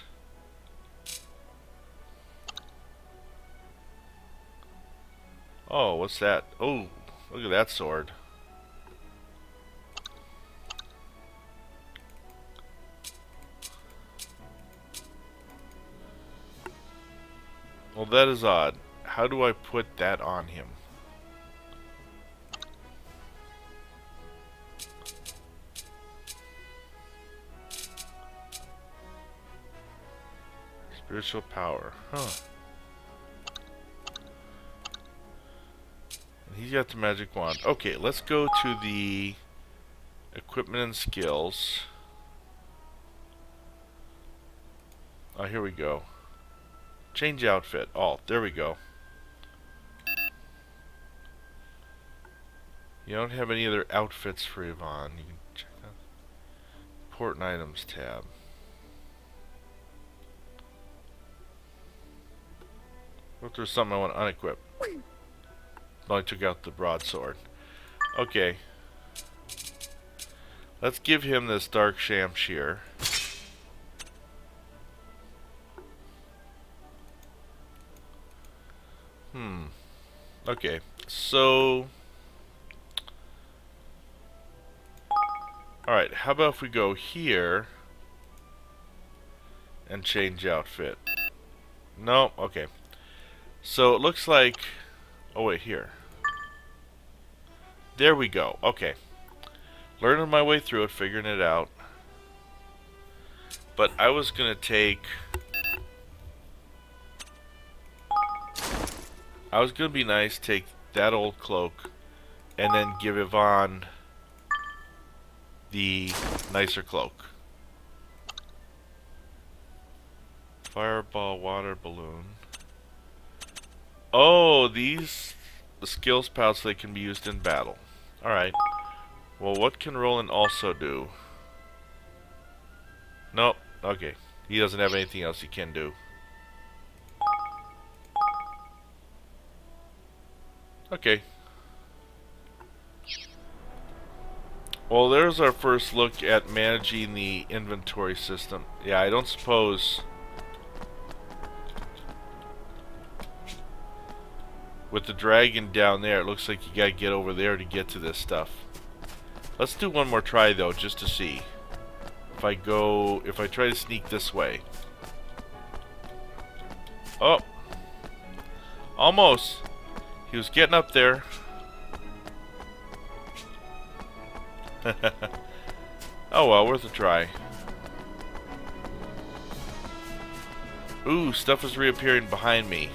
Speaker 1: Oh, what's that? Oh, look at that sword. Well, that is odd. How do I put that on him? Spiritual power. Huh. And he's got the magic wand. Okay, let's go to the equipment and skills. Oh, here we go. Change outfit. Oh, there we go. You don't have any other outfits for Yvonne. You can check that. Important items tab. What if there's something I want to unequip? I took out the broadsword. Okay. Let's give him this dark shamshear. Okay, so... Alright, how about if we go here and change outfit? No, okay. So it looks like... Oh wait, here. There we go, okay. Learning my way through it, figuring it out. But I was gonna take... I was gonna be nice, take that old cloak, and then give Yvonne the nicer cloak. Fireball, water balloon. Oh, these the skills pouch, they can be used in battle. Alright. Well, what can Roland also do? Nope. Okay. He doesn't have anything else he can do. Okay. Well, there's our first look at managing the inventory system. Yeah, I don't suppose... With the dragon down there, it looks like you gotta get over there to get to this stuff. Let's do one more try, though, just to see. If I try to sneak this way. Oh! Almost! He was getting up there. Oh well, worth a try. Ooh, stuff is reappearing behind me.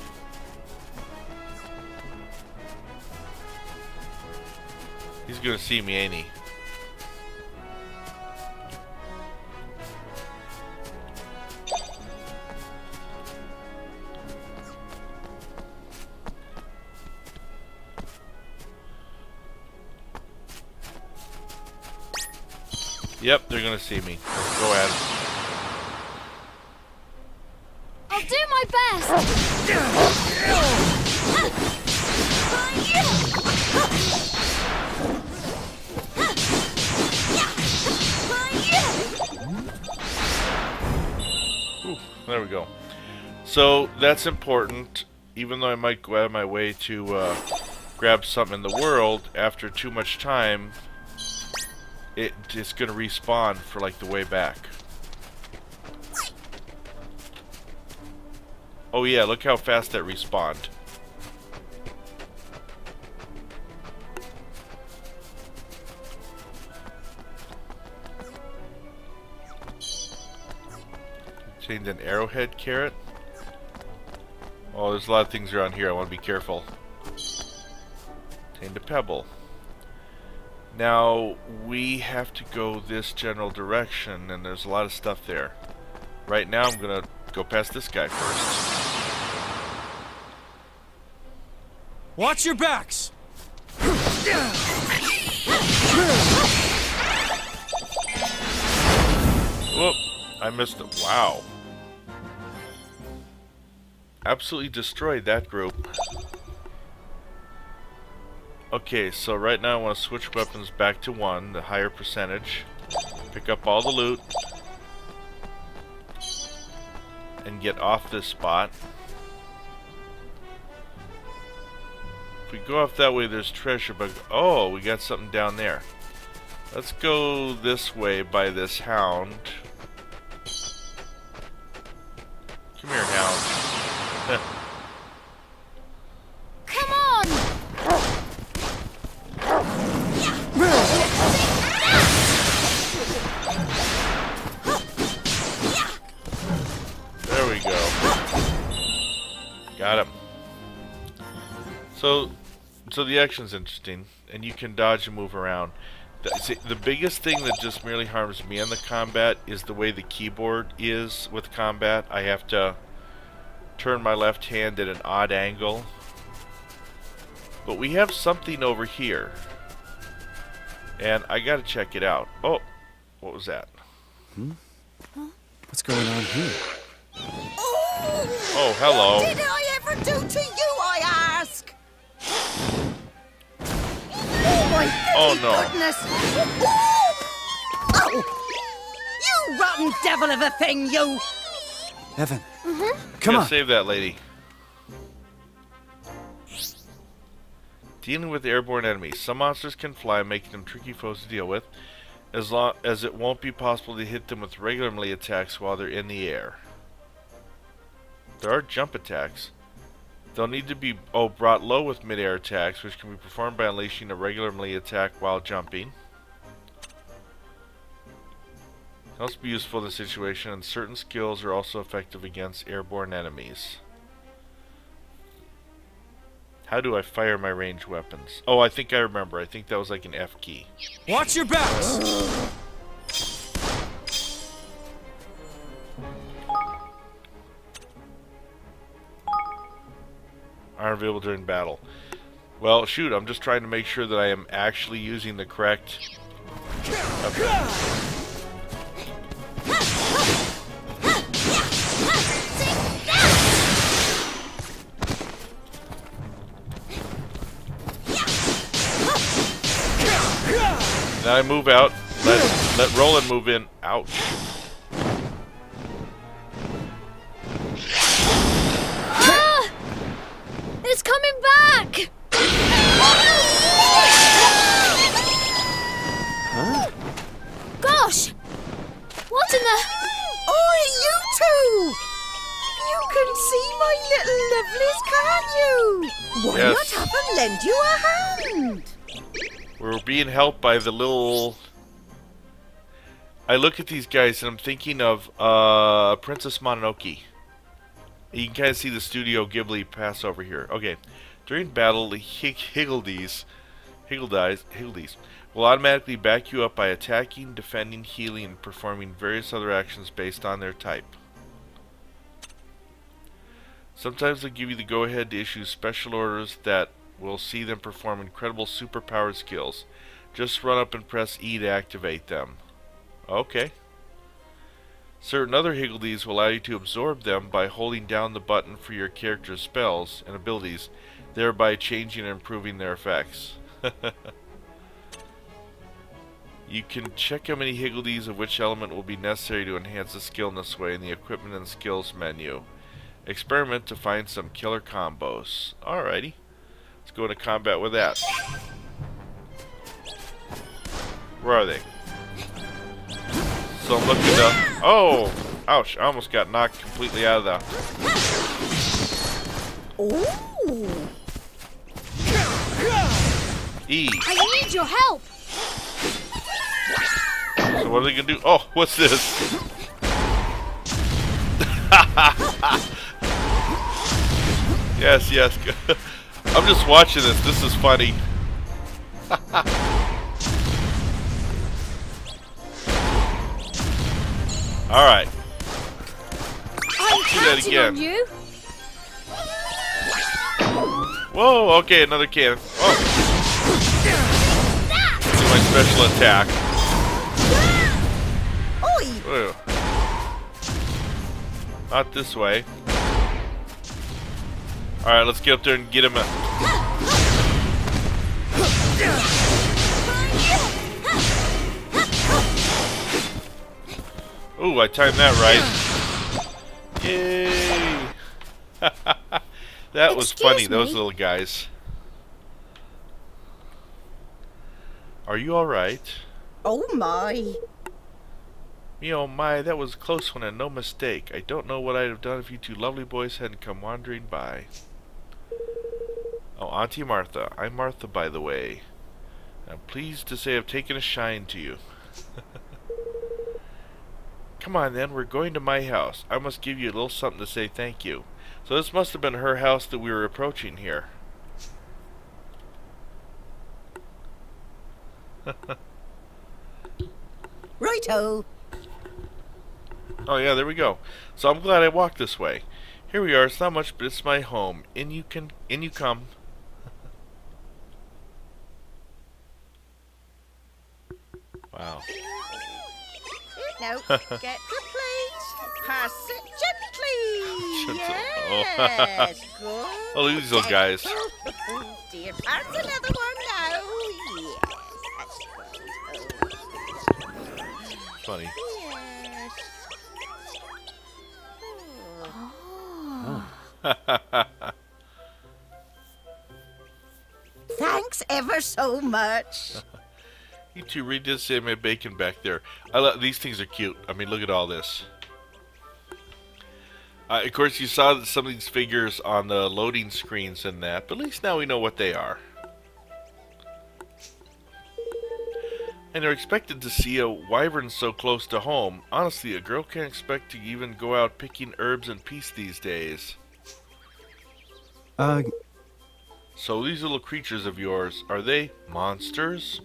Speaker 1: He's gonna see me, ain't he? Yep, they're gonna see me. Let's go at it.
Speaker 8: I'll do my best.
Speaker 1: Ooh, there we go. So that's important. Even though I might go out of my way to grab something in the world, after too much time, it's gonna respawn for like the way back. Oh yeah, look how fast that respawned. Change an arrowhead carrot. Oh, there's a lot of things around here. I want to be careful. Change a pebble. Now, we have to go this general direction, and there's a lot of stuff there. Right now, I'm going to go past this guy first.
Speaker 9: Watch your backs!
Speaker 1: Whoop! I missed it. Wow. Absolutely destroyed that group. Okay, so right now I want to switch weapons back to 1, the higher percentage. Pick up all the loot. And get off this spot. If we go off that way, there's treasure, but oh, we got something down there. Let's go this way by this hound. Come here, hound.
Speaker 8: Come on!
Speaker 1: There we go. Got him. So the action's interesting, and you can dodge and move around. The biggest thing that just merely harms me in the combat is the way the keyboard is with combat. I have to turn my left hand at an odd angle. But we have something over here. And I gotta check it out. Oh, what was that?
Speaker 3: What's going on here?
Speaker 1: Oh, hello.
Speaker 8: What did I ever do to you, I ask? Oh my goodness! Oh, you rotten devil of a thing, you!
Speaker 3: Evan,
Speaker 1: Come on. Save that lady. Dealing with airborne enemies. Some monsters can fly, making them tricky foes to deal with, as long as it won't be possible to hit them with regular melee attacks while they're in the air. There are jump attacks. They'll need to be brought low with mid-air attacks, which can be performed by unleashing a regular melee attack while jumping. Can also be useful in this situation, and certain skills are also effective against airborne enemies. How do I fire my ranged weapons? Oh, I think I remember. I think that was like an F key.
Speaker 9: Watch your backs!
Speaker 1: Aren't available during battle. Well, shoot, I'm just trying to make sure that I am actually using the correct weapon. Now I move out. Let Roland move in. Ouch.
Speaker 8: It's coming back!
Speaker 3: Huh?
Speaker 8: Gosh! What in the... Oh, you two! You can see my little lovelies, can you? Why
Speaker 1: Yes.
Speaker 8: not have them lend you a hand?
Speaker 1: We're being helped by the little... I look at these guys and I'm thinking of Princess Mononoke. You can kind of see the Studio Ghibli pass over here. Okay. During battle, the Higgledies will automatically back you up by attacking, defending, healing, and performing various other actions based on their type. Sometimes they'll give you the go-ahead to issue special orders that will see them perform incredible superpowered skills. Just run up and press E to activate them. Okay. Certain other Higgledies will allow you to absorb them by holding down the button for your character's spells and abilities, thereby changing and improving their effects. You can check how many Higgledies of which element will be necessary to enhance a skill in this way in the Equipment and Skills menu. Experiment to find some killer combos. Alrighty. Let's go into combat with that. Where are they? So I'm looking up. Oh! Ouch, I almost got knocked completely out of the...
Speaker 8: Ooh.
Speaker 1: E.
Speaker 6: I need your help.
Speaker 1: So what are they gonna do? Oh, what's this? Yes, yes. I'm just watching this. This is funny. Alright. Do that again.
Speaker 6: You.
Speaker 1: Whoa, okay, another cannon. Oh. Do my special attack. Oi. Not this way. Alright, let's get up there and get him. Ooh, I timed that right. Yay! That was funny, those little guys. Are you alright?
Speaker 8: Oh my.
Speaker 1: Me oh my, that was a close one and no mistake. I don't know what I'd have done if you two lovely boys hadn't come wandering by. Oh, Auntie Martha. I'm Martha, by the way. I'm pleased to say I've taken a shine to you. Come on then, we're going to my house. I must give you a little something to say thank you. So this must have been her house that we were approaching here.
Speaker 8: Righto.
Speaker 1: Oh yeah, there we go. So I'm glad I walked this way. Here we are. It's not much, but it's my home. In you come. Wow.
Speaker 8: Now, get the plate. Pass it gently.
Speaker 1: Oh.
Speaker 8: Yes, good.
Speaker 1: Oh, look at these little guys.
Speaker 8: Dear, pass another one now. Yes, that's good.
Speaker 1: Funny.
Speaker 8: Yes. Thanks ever so much.
Speaker 1: You two read this in my bacon back there. These things are cute. I mean, look at all this. Of course, you saw some of these figures on the loading screens and that, but at least now we know what they are. And they're expected to see a wyvern so close to home. Honestly, a girl can't expect to even go out picking herbs in peace these days. So these little creatures of yours, are they monsters?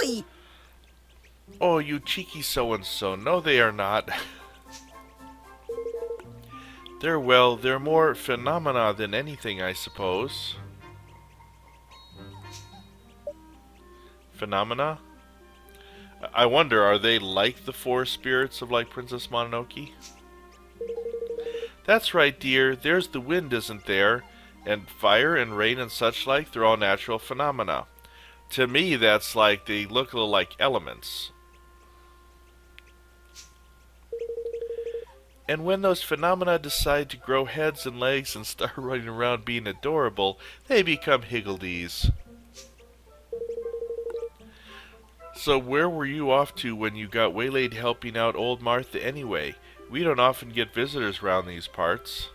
Speaker 8: Oi!
Speaker 1: Oh, you cheeky so-and-so. No, they are not. They're more phenomena than anything, I suppose. Phenomena? I wonder, are they like the four spirits of like Princess Mononoke? That's right, dear. There's the wind, isn't there? And fire and rain and such like, they're all natural phenomena. To me, that's like, they look a little like elements. And when those phenomena decide to grow heads and legs and start running around being adorable, they become higgledies. So where were you off to when you got waylaid helping out old Martha anyway? We don't often get visitors round these parts.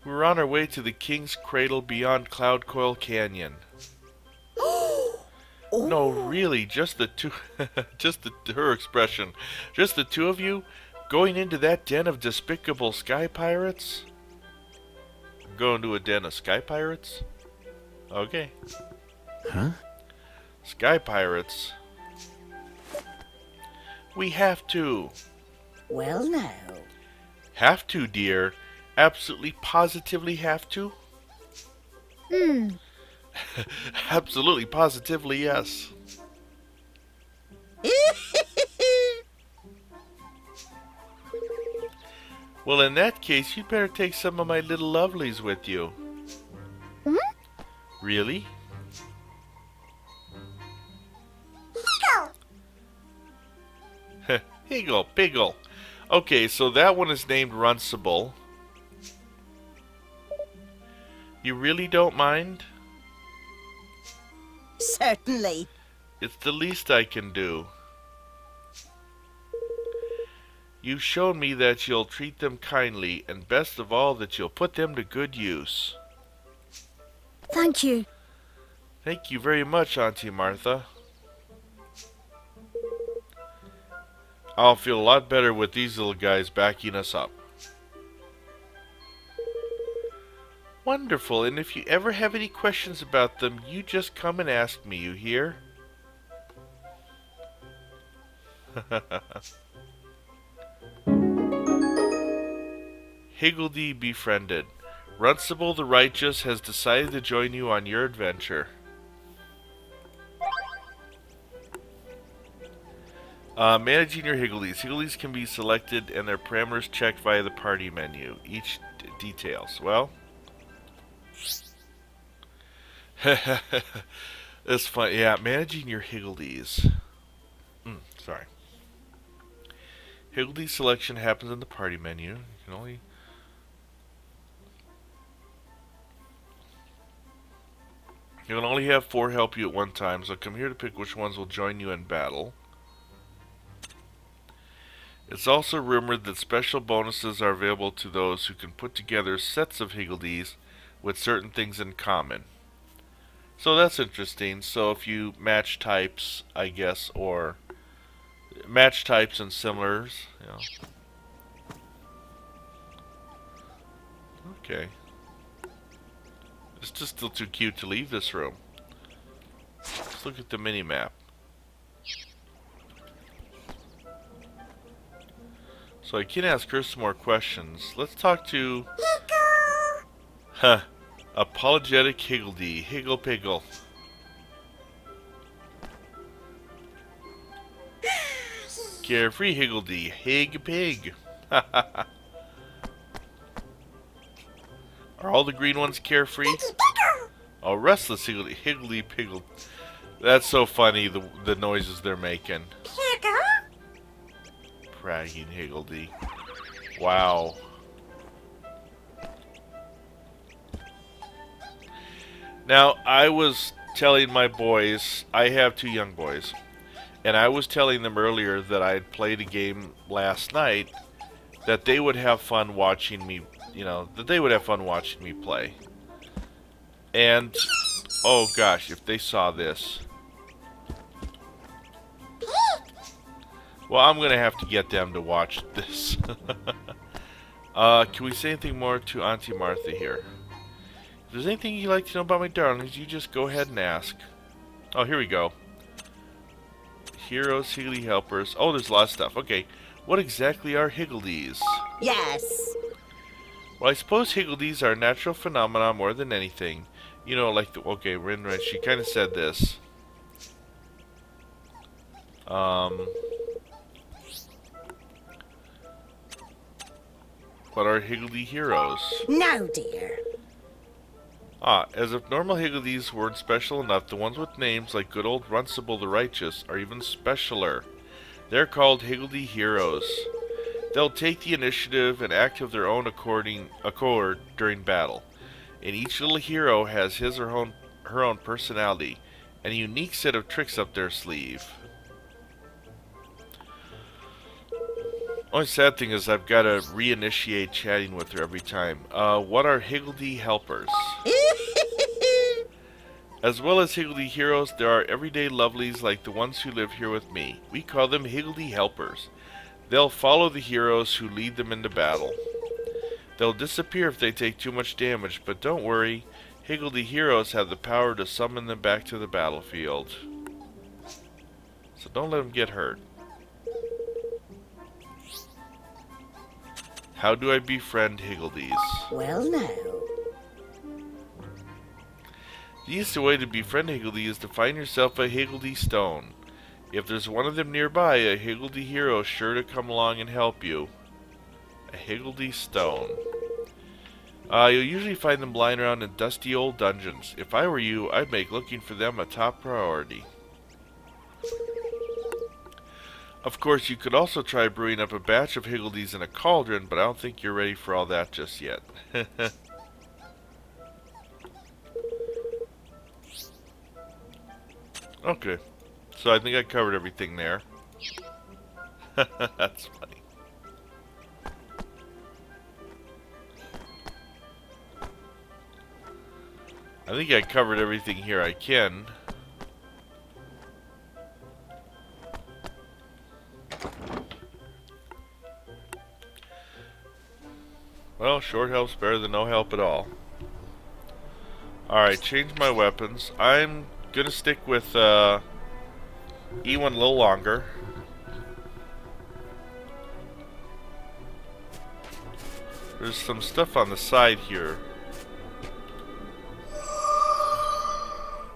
Speaker 1: We were on our way to the King's Cradle beyond Cloud Coil Canyon. No, really, just the two, her expression. Just the two of you going into that den of despicable sky pirates? Going to a den of sky pirates? Okay.
Speaker 3: Huh?
Speaker 1: Sky pirates. We have to.
Speaker 8: Well, now.
Speaker 1: Have to, dear. Absolutely, positively have to? Absolutely, positively, yes. Well, in that case, you'd better take some of my little lovelies with you. Really? Higgle, Piggle. Okay, so that one is named Runcible. You really don't mind?
Speaker 8: Certainly.
Speaker 1: It's the least I can do. You've shown me that you'll treat them kindly, and best of all, that you'll put them to good use.
Speaker 6: Thank you.
Speaker 1: Thank you very much, Auntie Martha. I'll feel a lot better with these little guys backing us up. Wonderful, and if you ever have any questions about them, you just come and ask me, you hear? Higgledy befriended. Runcible the Righteous has decided to join you on your adventure. Managing your Higgledies. Higgledies can be selected and their parameters checked via the party menu. Each details. Well, it's fun. Yeah, managing your Higgledies. Sorry. Higgledy selection happens in the party menu. You can only... You can only have 4 help you at one time, so come here to pick which ones will join you in battle. It's also rumored that special bonuses are available to those who can put together sets of Higgledies with certain things in common. So that's interesting. So if you match types, I guess, or match types and similars, you know. Okay. It's just still too cute to leave this room. Let's look at the mini-map. So I can ask her some more questions. Let's talk to... Apologetic Higgledy. Higgle Piggle. Carefree Higgledy. Hig Pig. Are all the green ones carefree? Oh, restless Higgledy. Higgledy Piggle. That's so funny, the noises they're making. Bragging Higgledy. Wow. Now, I was telling my boys, I have 2 young boys, and I was telling them earlier that I had played a game last night that they would have fun watching me, that they would have fun watching me play. And, oh gosh, if they saw this. Well, I'm going to have to get them to watch this. Can we say anything more to Auntie Martha here? If there's anything you'd like to know about my darlings, you just go ahead and ask. Oh, here we go. Heroes, Higgledy helpers. Oh, there's a lot of stuff. Okay, what exactly are Higgledies?
Speaker 8: Yes.
Speaker 1: Well, I suppose Higgledies are a natural phenomenon more than anything. You know, like the... Okay, Rinra, she kind of said this. What are Higgledy heroes?
Speaker 8: No, dear.
Speaker 1: As if normal Higgledies weren't special enough, the ones with names like good old Runcible the Righteous are even specialer. They're called Higgledy heroes. They'll take the initiative and act of their own accord during battle. And each little hero has his or her own personality and a unique set of tricks up their sleeve. Only sad thing is I've got to reinitiate chatting with her every time. What are Higgledy helpers? As well as higgledy heroes, there are everyday lovelies like the ones who live here with me. We call them higgledy helpers. They'll follow the heroes who lead them into battle. They'll disappear if they take too much damage, but don't worry, higgledy heroes have the power to summon them back to the battlefield. So don't let them get hurt. How do I befriend higgledies?
Speaker 10: Well, now.
Speaker 1: The easiest way to befriend higgledy is to find yourself a higgledy stone. If there's one of them nearby, a higgledy hero is sure to come along and help you. A higgledy stone. You'll usually find them lying around in dusty old dungeons. If I were you, I'd make looking for them a top priority. Of course, you could also try brewing up a batch of higgledies in a cauldron, but I don't think you're ready for all that just yet. Okay, so I think I covered everything there. That's funny. I think I covered everything here I can. Well, short help's better than no help at all. Alright, change my weapons. I'm gonna stick with E1 a little longer. There's some stuff on the side here.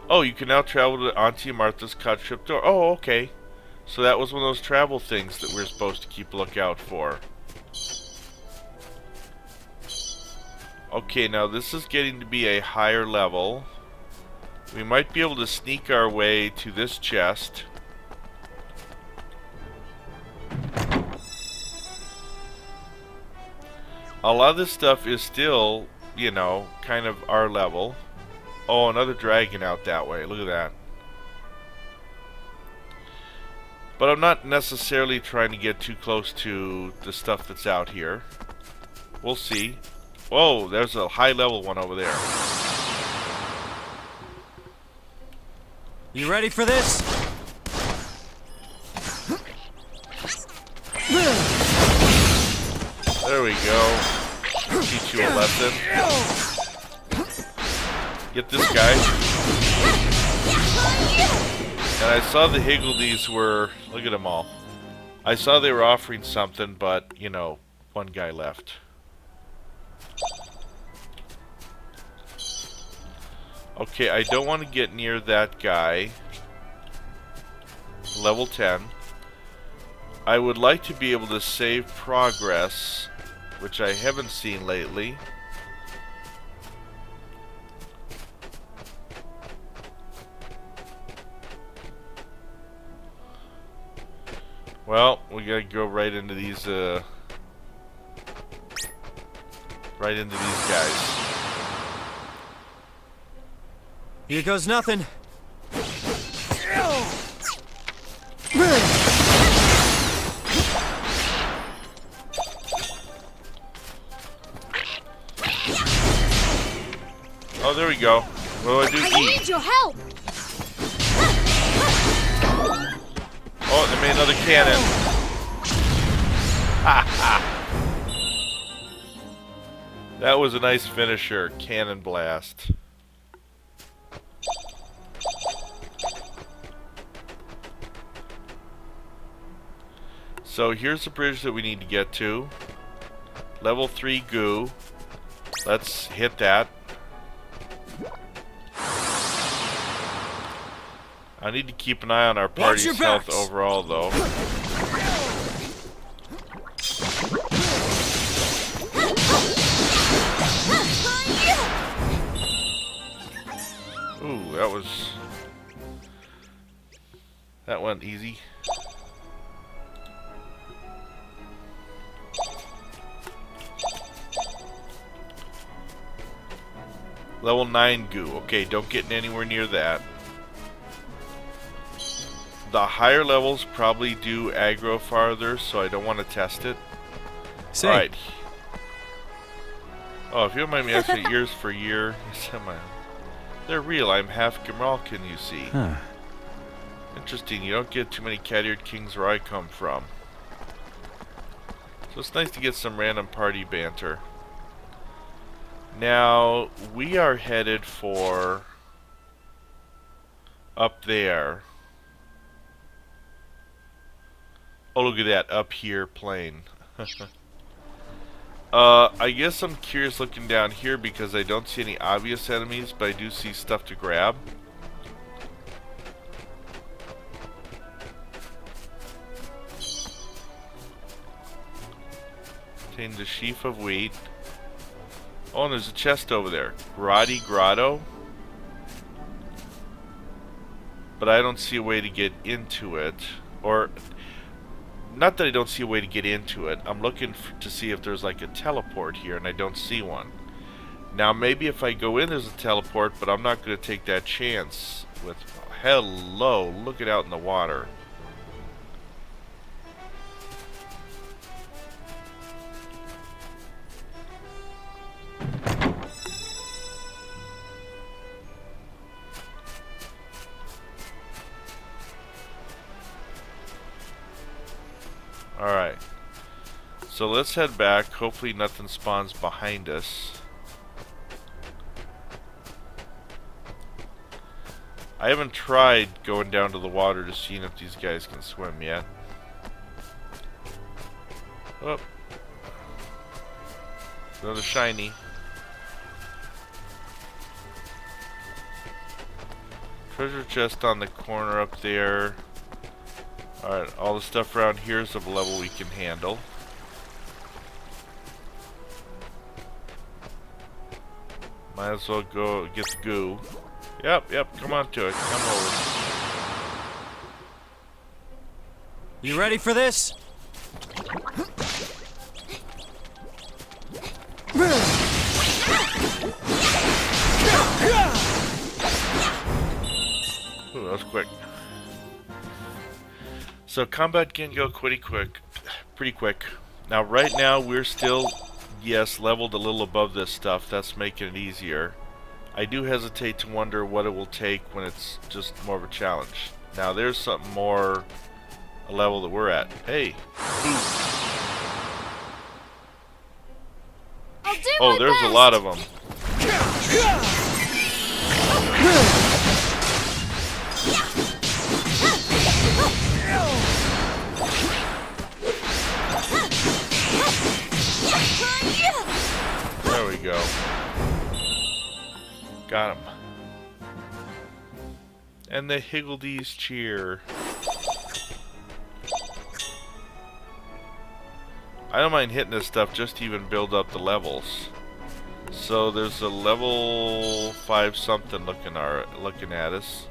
Speaker 1: Oh, you can now travel to Auntie Martha's cot ship door. Oh, okay. So that was one of those travel things that we're supposed to keep a lookout for. Okay, now this is getting to be a higher level. We might be able to sneak our way to this chest. A lot of this stuff is still, you know, kind of our level. Oh, another dragon out that way. Look at that. But I'm not necessarily trying to get too close to the stuff that's out here. We'll see. Whoa, there's a high level one over there.
Speaker 9: You ready for this?
Speaker 1: There we go. Teach you a lesson. Get this guy. And I saw the higgledies were... Look at them all. I saw they were offering something, but, you know, one guy left. Okay, I don't want to get near that guy. Level 10. I would like to be able to save progress, which I haven't seen lately. Well, we gotta go right into these, right into these guys.
Speaker 9: Here goes nothing.
Speaker 1: Oh, there we go. What do I do?
Speaker 8: I need your help.
Speaker 1: Oh, they made another cannon. That was a nice finisher. Cannon blast. So here's the bridge that we need to get to. Level 3 goo. Let's hit that. I need to keep an eye on our party's health overall, though. Ooh, that went easy. Level 9 goo. Okay, don't get anywhere near that. The higher levels probably do aggro farther, so I don't want to test it. Alright. Oh, if you don't mind me asking, years for year. They're real. I'm half Grimalkin, you see.
Speaker 3: Huh.
Speaker 1: Interesting. You don't get too many cat-eared kings where I come from. So it's nice to get some random party banter. Now, we are headed for up there. Oh, look at that. Up here plane. I guess I'm curious looking down here because I don't see any obvious enemies, but I do see stuff to grab. Obtain the sheaf of wheat. Oh, and there's a chest over there. Grotto. But I don't see a way to get into it. Or, not that I don't see a way to get into it. I'm looking to see if there's like a teleport here, and I don't see one. Now, maybe if I go in, there's a teleport, but I'm not going to take that chance with... Hello, look it out in the water. Alright, so let's head back. Hopefully nothing spawns behind us. I haven't tried going down to the water to see if these guys can swim yet. Oh, another shiny. Treasure chest on the corner up there. Alright, all the stuff around here is of a level we can handle. Might as well go get the goo. Yep, come on to it. Come over.
Speaker 9: You ready for this?
Speaker 1: Ooh, that was quick. So combat can go pretty quick. Now right now we're still, yes, leveled a little above this stuff. That's making it easier. I do hesitate to wonder what it will take when it's just more of a challenge. Now there's something more a level that we're at. Hey. Oh, there's a lot of them. There we go. Got him. And the Higgledies cheer. I don't mind hitting this stuff just to even build up the levels. So there's a level 5 something looking at us.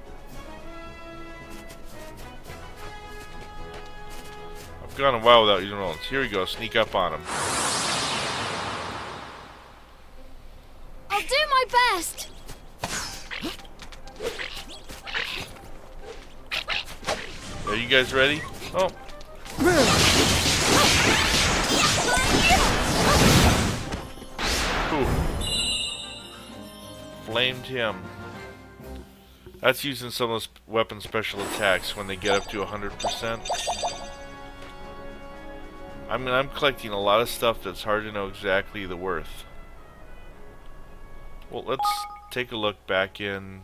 Speaker 1: I've gone a while without using rolls. Here we go. Sneak up on him.
Speaker 8: I'll do my best.
Speaker 1: Are you guys ready? Oh. Ooh. Flamed him. That's using some of those weapon special attacks when they get up to 100%. I mean, I'm collecting a lot of stuff that's hard to know exactly the worth. Well, let's take a look back in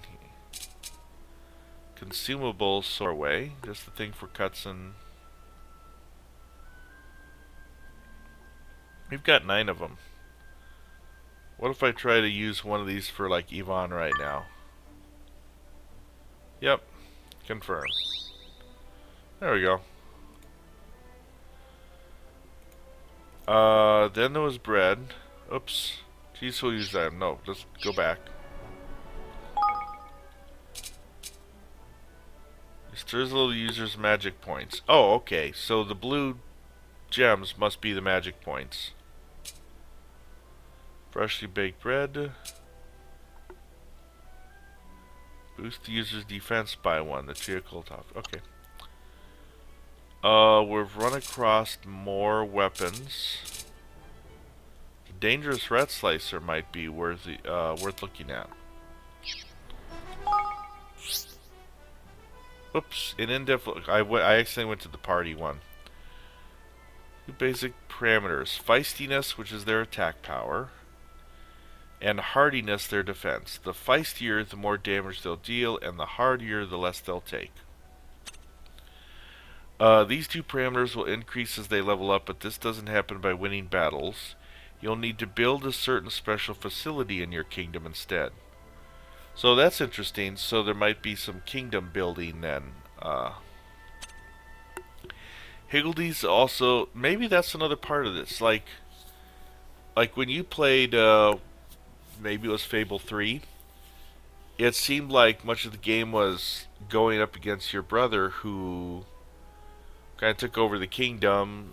Speaker 1: consumables sort way. Just the thing for cuts and... We've got 9 of them. What if I try to use one of these for like Yvonne right now? Yep. Confirm. There we go. Then there was bread. Oops. Geez, we'll use that. No, let's go back. Drizzle users magic points. Oh, okay. So the blue gems must be the magic points. Freshly baked bread. Boost the user's defense by 1. The vehicle top. Okay. We've run across more weapons. The dangerous rat slicer might be worth looking at. Oops, in in-depth look. I accidentally went to the party one. Two basic parameters. Feistiness, which is their attack power, and hardiness, their defense. The feistier, the more damage they'll deal, and the hardier, the less they'll take. These two parameters will increase as they level up, but this doesn't happen by winning battles. You'll need to build a certain special facility in your kingdom instead. So that's interesting. So there might be some kingdom building then. Higgledies also, maybe that's another part of this. Like when you played, maybe it was Fable 3, it seemed like much of the game was going up against your brother who kind of took over the kingdom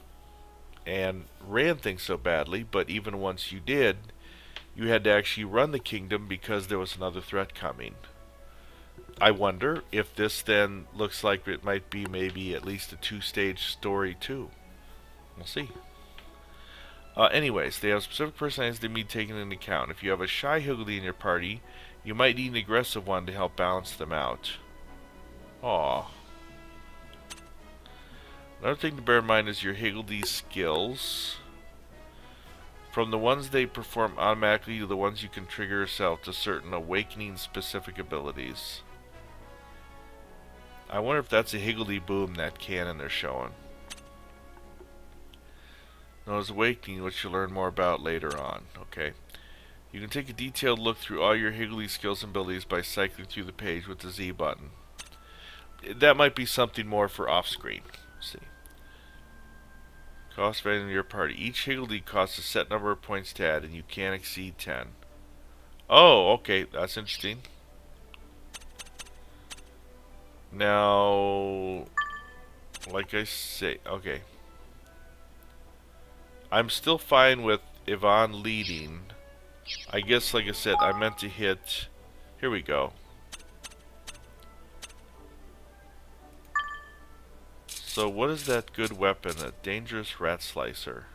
Speaker 1: and ran things so badly, but even once you did, you had to actually run the kingdom because there was another threat coming. I wonder if this then looks like it might be maybe at least a two-stage story too. We'll see. Anyways, they have specific personalities that need taken into account. If you have a shy higgledy in your party, you might need an aggressive one to help balance them out. Aww. Another thing to bear in mind is your higgledy skills. From the ones they perform automatically to the ones you can trigger yourself to certain awakening specific abilities. I wonder if that's a higgledy boom, that cannon they're showing. Known as awakening, which you'll learn more about later on. Okay. You can take a detailed look through all your higgledy skills and abilities by cycling through the page with the Z button. That might be something more for off-screen. Let's see. Cost value in your party. Each higgledy costs a set number of points to add, and you can't exceed 10. Oh, okay. That's interesting. Now, like I say, okay. I'm still fine with Yvonne leading. I guess, like I said, I meant to hit... Here we go. So what is that good weapon? A dangerous rat slicer.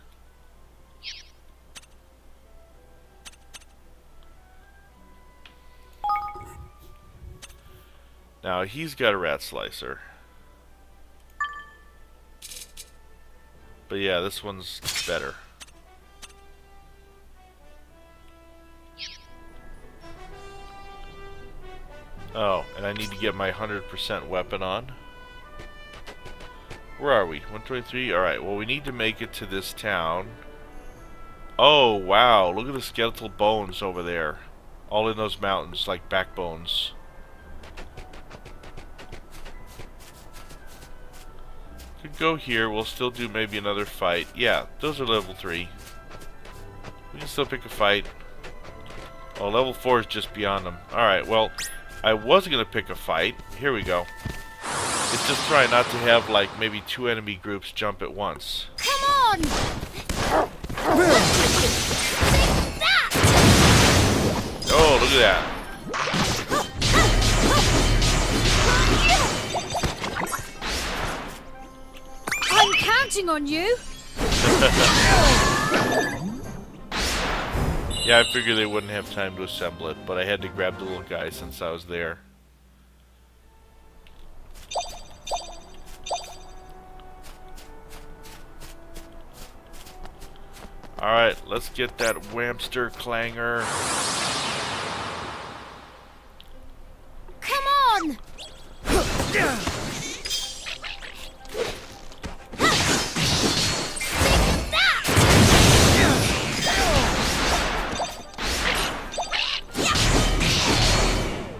Speaker 1: Now he's got a rat slicer. But yeah, this one's better. Oh, and I need to get my 100% weapon on. Where are we? 123? Alright, well we need to make it to this town. Oh, wow. Look at the skeletal bones over there. All in those mountains, like backbones. Could go here. We'll still do maybe another fight. Yeah, those are level 3. We can still pick a fight. Oh, level 4 is just beyond them. Alright, well, I was going to pick a fight. Here we go. It's just trying not to have, like, maybe 2 enemy groups jump at once.
Speaker 8: Come on!
Speaker 1: Oh, look at that.
Speaker 8: I'm counting on you.
Speaker 1: Yeah, I figured they wouldn't have time to assemble it, but I had to grab the little guy since I was there. Alright, let's get that Whamster clanger.
Speaker 8: Come on!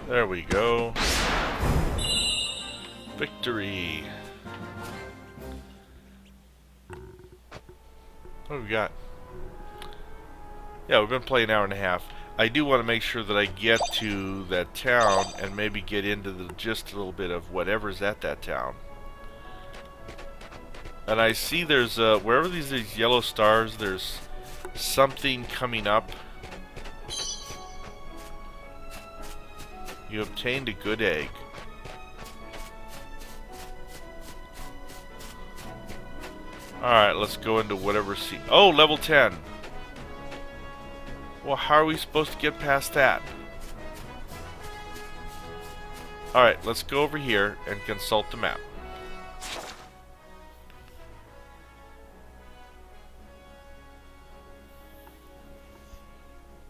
Speaker 1: There we go. Victory. What do we got? Yeah, we've been playing an hour and a half. I do want to make sure that I get to that town and maybe get into the just a little bit of whatever's at that town. And I see there's wherever these yellow stars, there's something coming up. You obtained a good egg. Alright, let's go into whatever scene. Oh, level 10. Well, how are we supposed to get past that? Alright, let's go over here and consult the map.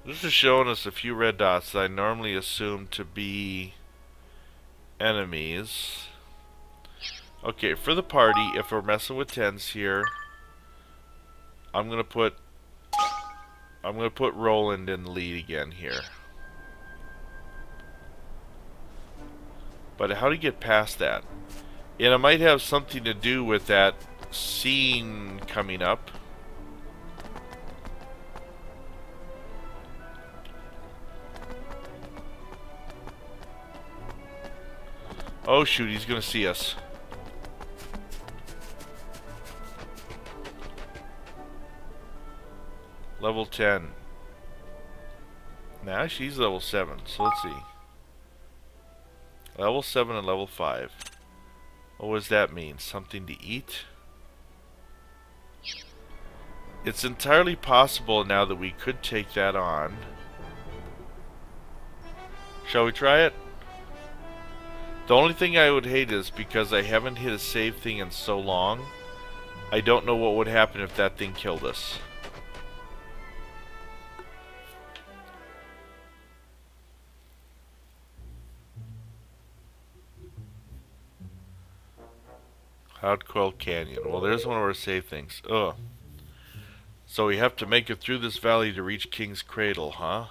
Speaker 1: This is showing us a few red dots that I normally assume to be enemies. Okay, for the party, if we're messing with 10s here, I'm gonna put Roland in the lead again here. But how do you get past that? And it might have something to do with that scene coming up. Oh shoot, he's gonna see us. Level 10. Now she's level 7, so let's see. Level 7 and level 5. What does that mean? Something to eat? It's entirely possible now that we could take that on. Shall we try it? The only thing I would hate is because I haven't hit a save thing in so long, I don't know what would happen if that thing killed us. Cloudquell Canyon. Well, there's one of our save things. Ugh. So we have to make it through this valley to reach King's Cradle, huh?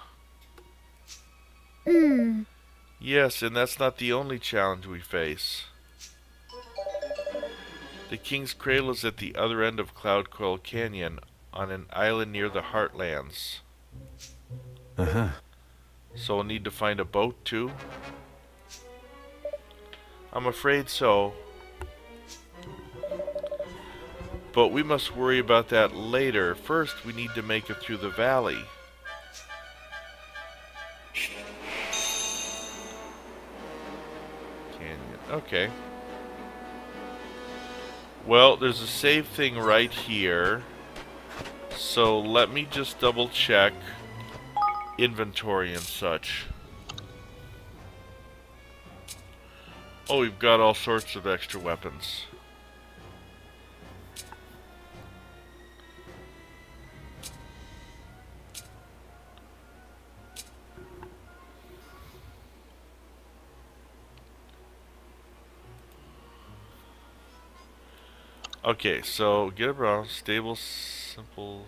Speaker 1: Yes, and that's not the only challenge we face. The King's Cradle is at the other end of Cloudquell Canyon, on an island near the Heartlands. So we'll need to find a boat too? I'm afraid so. But we must worry about that later. First, we need to make it through the valley. Canyon. Okay. Well, there's a save thing right here. So let me just double check inventory and such. Oh, we've got all sorts of extra weapons. Okay, so get around, stable, simple.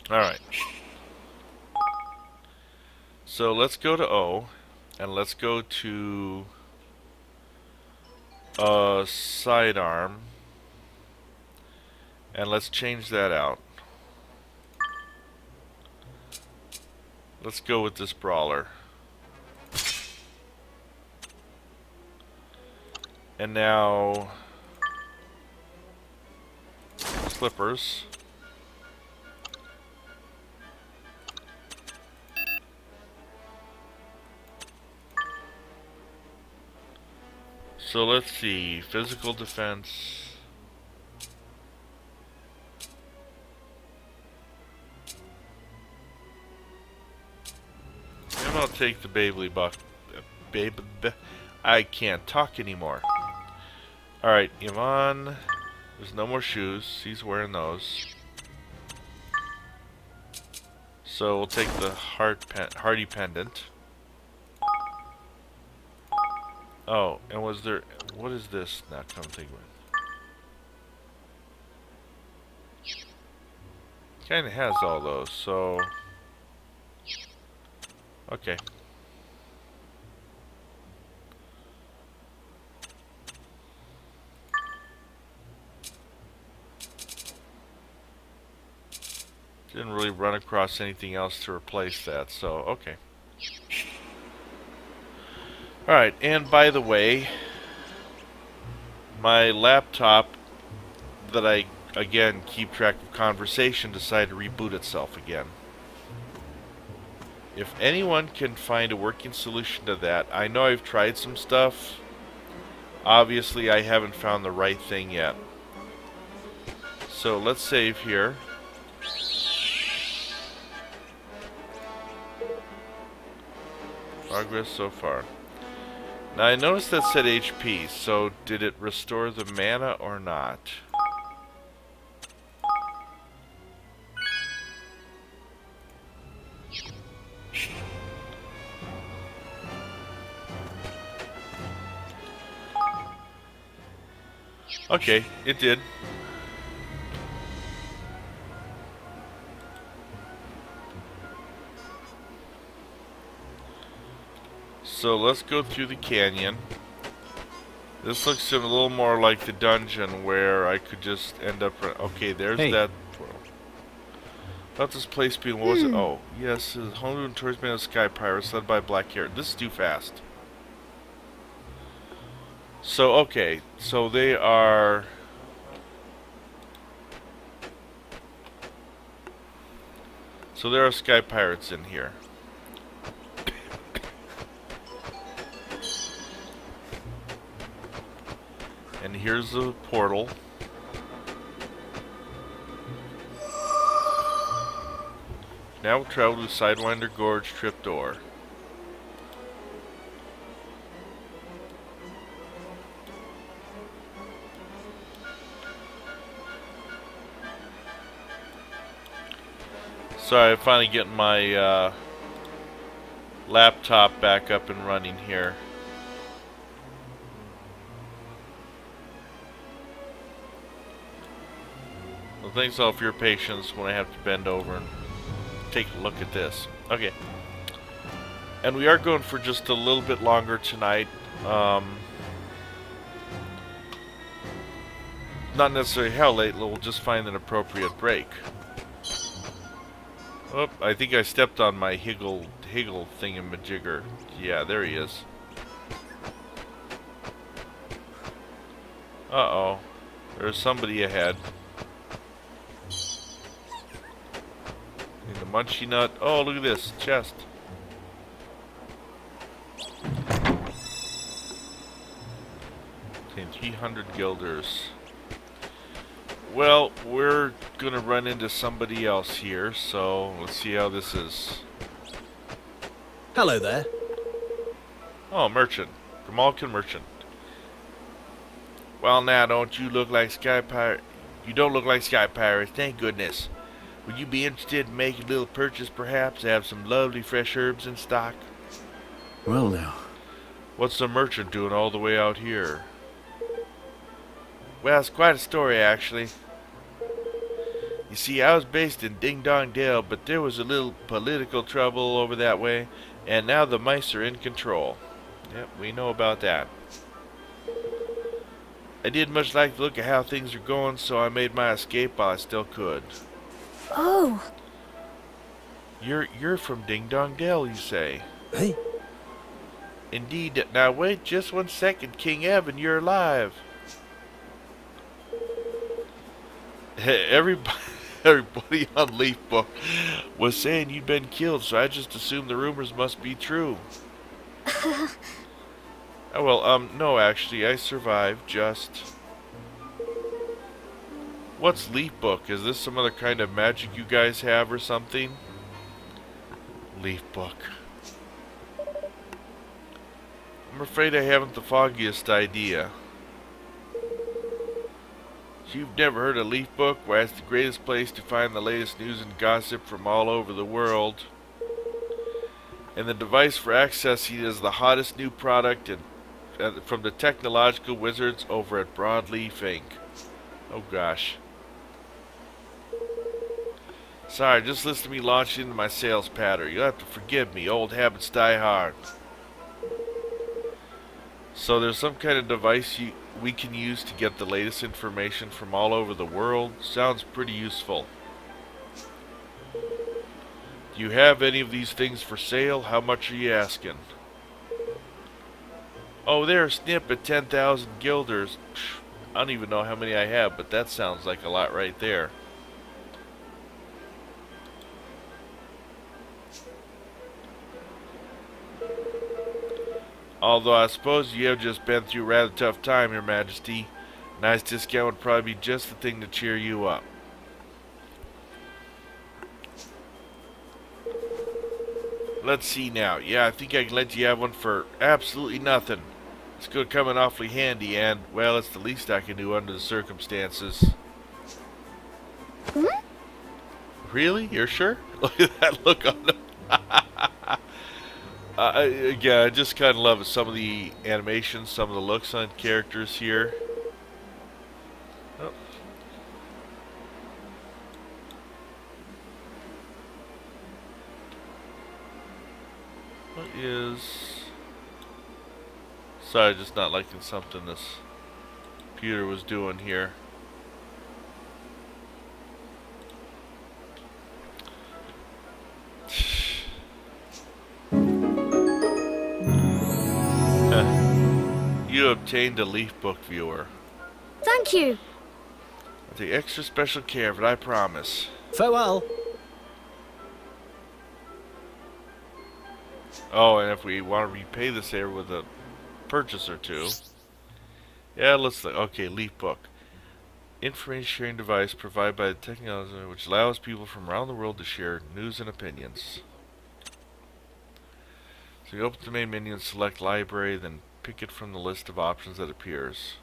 Speaker 1: Alright. So let's go to O, and let's go to sidearm. And let's change that out. Let's go with this brawler. And now slippers. So let's see, physical defense. I'll take the Babley buck. I can't talk anymore. Alright, Yvonne. There's no more shoes. He's wearing those. So we'll take the Hardy pendant. Oh, and was there... What is this? Not come think of it. Kinda has all those, so... Okay. Didn't really run across anything else to replace that, so okay. Alright, and by the way, my laptop that I, again, keep track of conversation decided to reboot itself again. If anyone can find a working solution to that, I know I've tried some stuff, Obviously, I haven't found the right thing yet. So let's save here. Progress so far. Now I noticed that said HP, so did it restore the mana or not? Okay, it did. So let's go through the canyon. This looks a little more like the dungeon where I could just end up... Okay, there's that portal. About this place being... What was it? Oh, yes. It's home to notorious band of sky pirates led by Black Hair. This is too fast. So, okay. So they are... So there are sky pirates in here. And here's the portal. Now we'll travel to Sidewinder Gorge Trapdoor. Sorry, I'm finally getting my laptop back up and running here. Well, thanks all for your patience when I have to bend over and take a look at this. Okay. And we are going for just a little bit longer tonight. Not necessarily how late, we'll just find an appropriate break. Oh, I think I stepped on my higgle thingamajigger. Yeah, there he is. Uh-oh. There's somebody ahead. The munchy nut. Oh, look at this chest. Contain 300 guilders. Well, we're gonna run into somebody else here, so let's see how this is.
Speaker 10: Hello there.
Speaker 1: Oh, merchant. Grimalkin merchant. Well, now, don't you look like sky pirate? You don't look like sky pirates, thank goodness. Would you be interested in making a little purchase, perhaps? Have some lovely fresh herbs in stock?
Speaker 3: Well, now.
Speaker 1: What's the merchant doing all the way out here? Well, it's quite a story, actually. You see, I was based in Ding Dong Dale, but there was a little political trouble over that way, and now the mice are in control. Yep, we know about that. I didn't much like the look at how things are going, so I made my escape while I still could.
Speaker 6: Oh.
Speaker 1: You're from Ding Dong Dale, you say?
Speaker 3: Hey.
Speaker 1: Indeed. Now wait just 1 second, King Evan, you're alive. Everybody on Leaf Book was saying you'd been killed, so I just assumed the rumors must be true. Oh, well, no, actually, I survived, just... What's Leaf Book? Is this some other kind of magic you guys have or something? Leaf Book. I'm afraid I haven't the foggiest idea. You've never heard of Leaf Book? Why, it's the greatest place to find the latest news and gossip from all over the world. And the device for accessing it is the hottest new product from the technological wizards over at Broadleaf Inc. Oh gosh. Sorry, just listen to me launch into my sales pattern. You'll have to forgive me. Old habits die hard. So there's some kind of device we can use to get the latest information from all over the world. Sounds pretty useful. Do you have any of these things for sale? How much are you asking? Oh, there, snip at 10,000 guilders. I don't even know how many I have, but that sounds like a lot right there. Although I suppose you have just been through a rather tough time, Your Majesty. Nice discount would probably be just the thing to cheer you up. Let's see now. Yeah, I think I can let you have one for absolutely nothing. It's going to come in awfully handy, and, well, it's the least I can do under the circumstances.
Speaker 6: Hmm?
Speaker 1: Really? You're sure? Look at that look on them. Again, I just kind of love some of the animations, some of the looks on characters here. Oh. What is... Sorry, just not liking something this computer was doing here. You obtained a Leaf Book viewer.
Speaker 6: Thank you.
Speaker 1: I'll take extra special care of it, I promise.
Speaker 10: Farewell.
Speaker 1: Oh, and if we want to repay this heir with a purchase or two. Yeah, let's look. Okay, Leaf Book. Information sharing device provided by the technology which allows people from around the world to share news and opinions. So you open the main menu and select library, then pick it from the list of options that appears.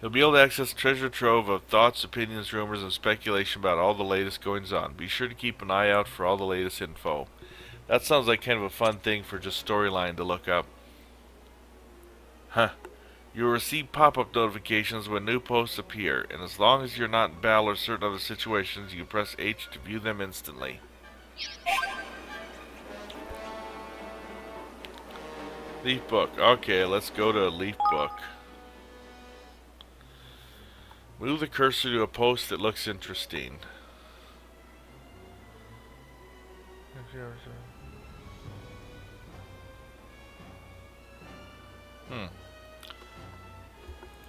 Speaker 1: You'll be able to access a treasure trove of thoughts, opinions, rumors, and speculation about all the latest goings on. Be sure to keep an eye out for all the latest info. That sounds like kind of a fun thing for just storyline to look up. Huh. You will receive pop-up notifications when new posts appear, and as long as you're not in battle or certain other situations, you can press H to view them instantly. Leaf Book. Okay, let's go to Leaf Book. Move the cursor to a post that looks interesting.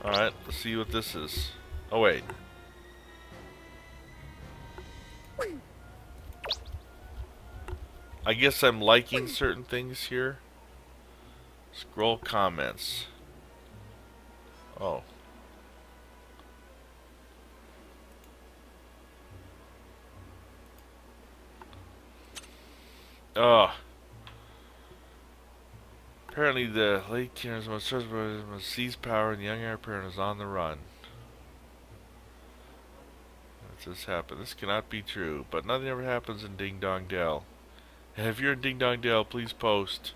Speaker 1: Alright, let's see what this is. Oh, wait. I guess I'm liking certain things here. Scroll comments. Oh. Oh. Apparently the late King's must seize power and the young heir apparent is on the run. What's this happen? This cannot be true, but nothing ever happens in Ding Dong Dell. And if you're in Ding Dong Dell, please post.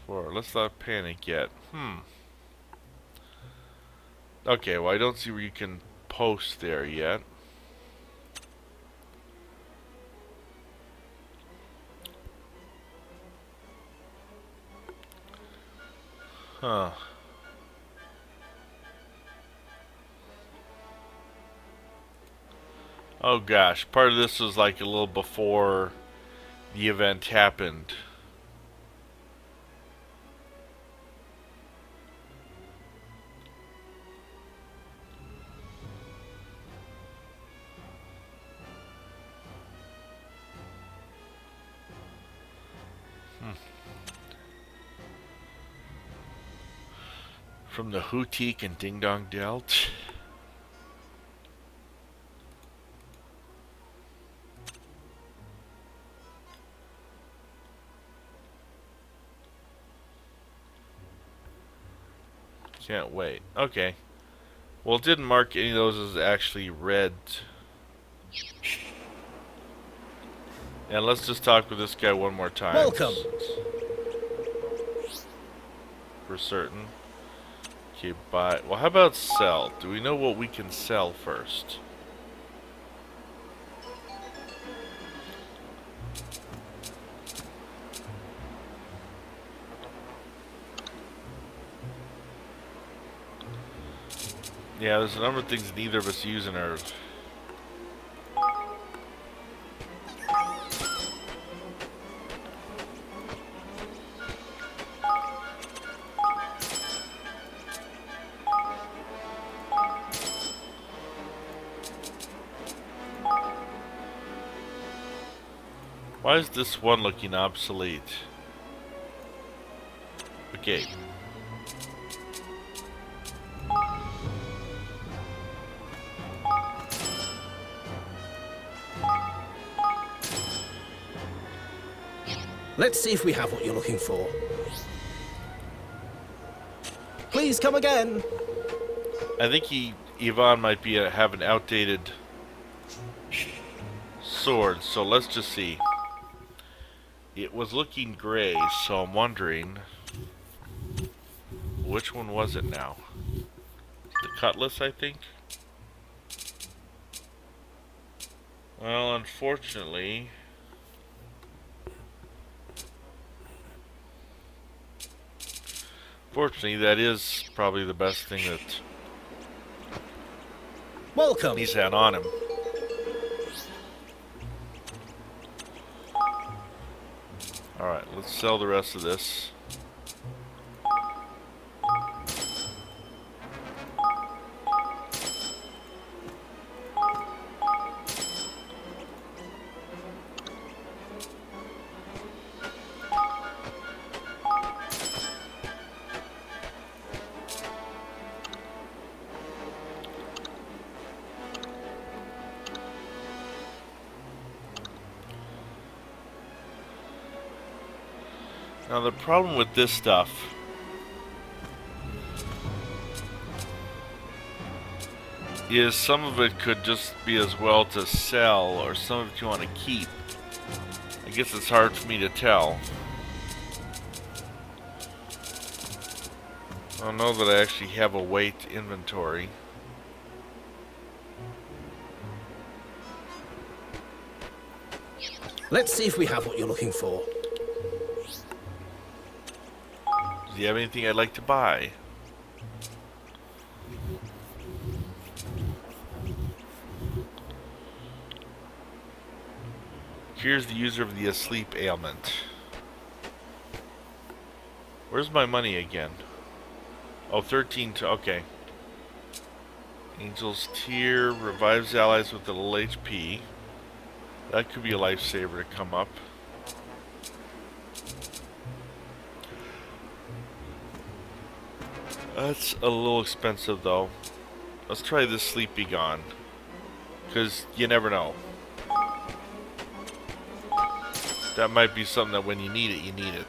Speaker 1: Let's not panic yet. Okay, well I don't see where you can post there yet. Huh. Oh gosh, part of this was like a little before the event happened. From the Hootique and Ding Dong Dell. Can't wait. Okay. Well, it didn't mark any of those as actually read. And let's just talk with this guy one more time.
Speaker 10: Welcome.
Speaker 1: For certain. Okay, buy. Well, how about sell? Do we know what we can sell first? Yeah, there's a number of things neither of us use in our... Why is this one looking obsolete? Okay.
Speaker 10: Let's see if we have what you're looking for. Please come again.
Speaker 1: I think Yvonne might be have an outdated sword, so let's just see. It was looking gray, so I'm wondering which one was it now? The cutlass, I think. Well, unfortunately, that is probably the best thing that
Speaker 10: Welcome.
Speaker 1: he's had on him. Alright, let's sell the rest of this. Now the problem with this stuff is some of it could just be as well to sell, or some of it you want to keep. I guess it's hard for me to tell. I don't know that I actually have a weight inventory.
Speaker 10: Let's see if we have what you're looking for.
Speaker 1: Do you have anything I'd like to buy? Here's the user of the asleep ailment. Where's my money again? Oh, 13 to, okay. Angel's Tear revives allies with a little HP. That could be a lifesaver to come up. That's a little expensive though. Let's try this Sleep Be Gone, because you never know. That might be something that when you need it, you need it.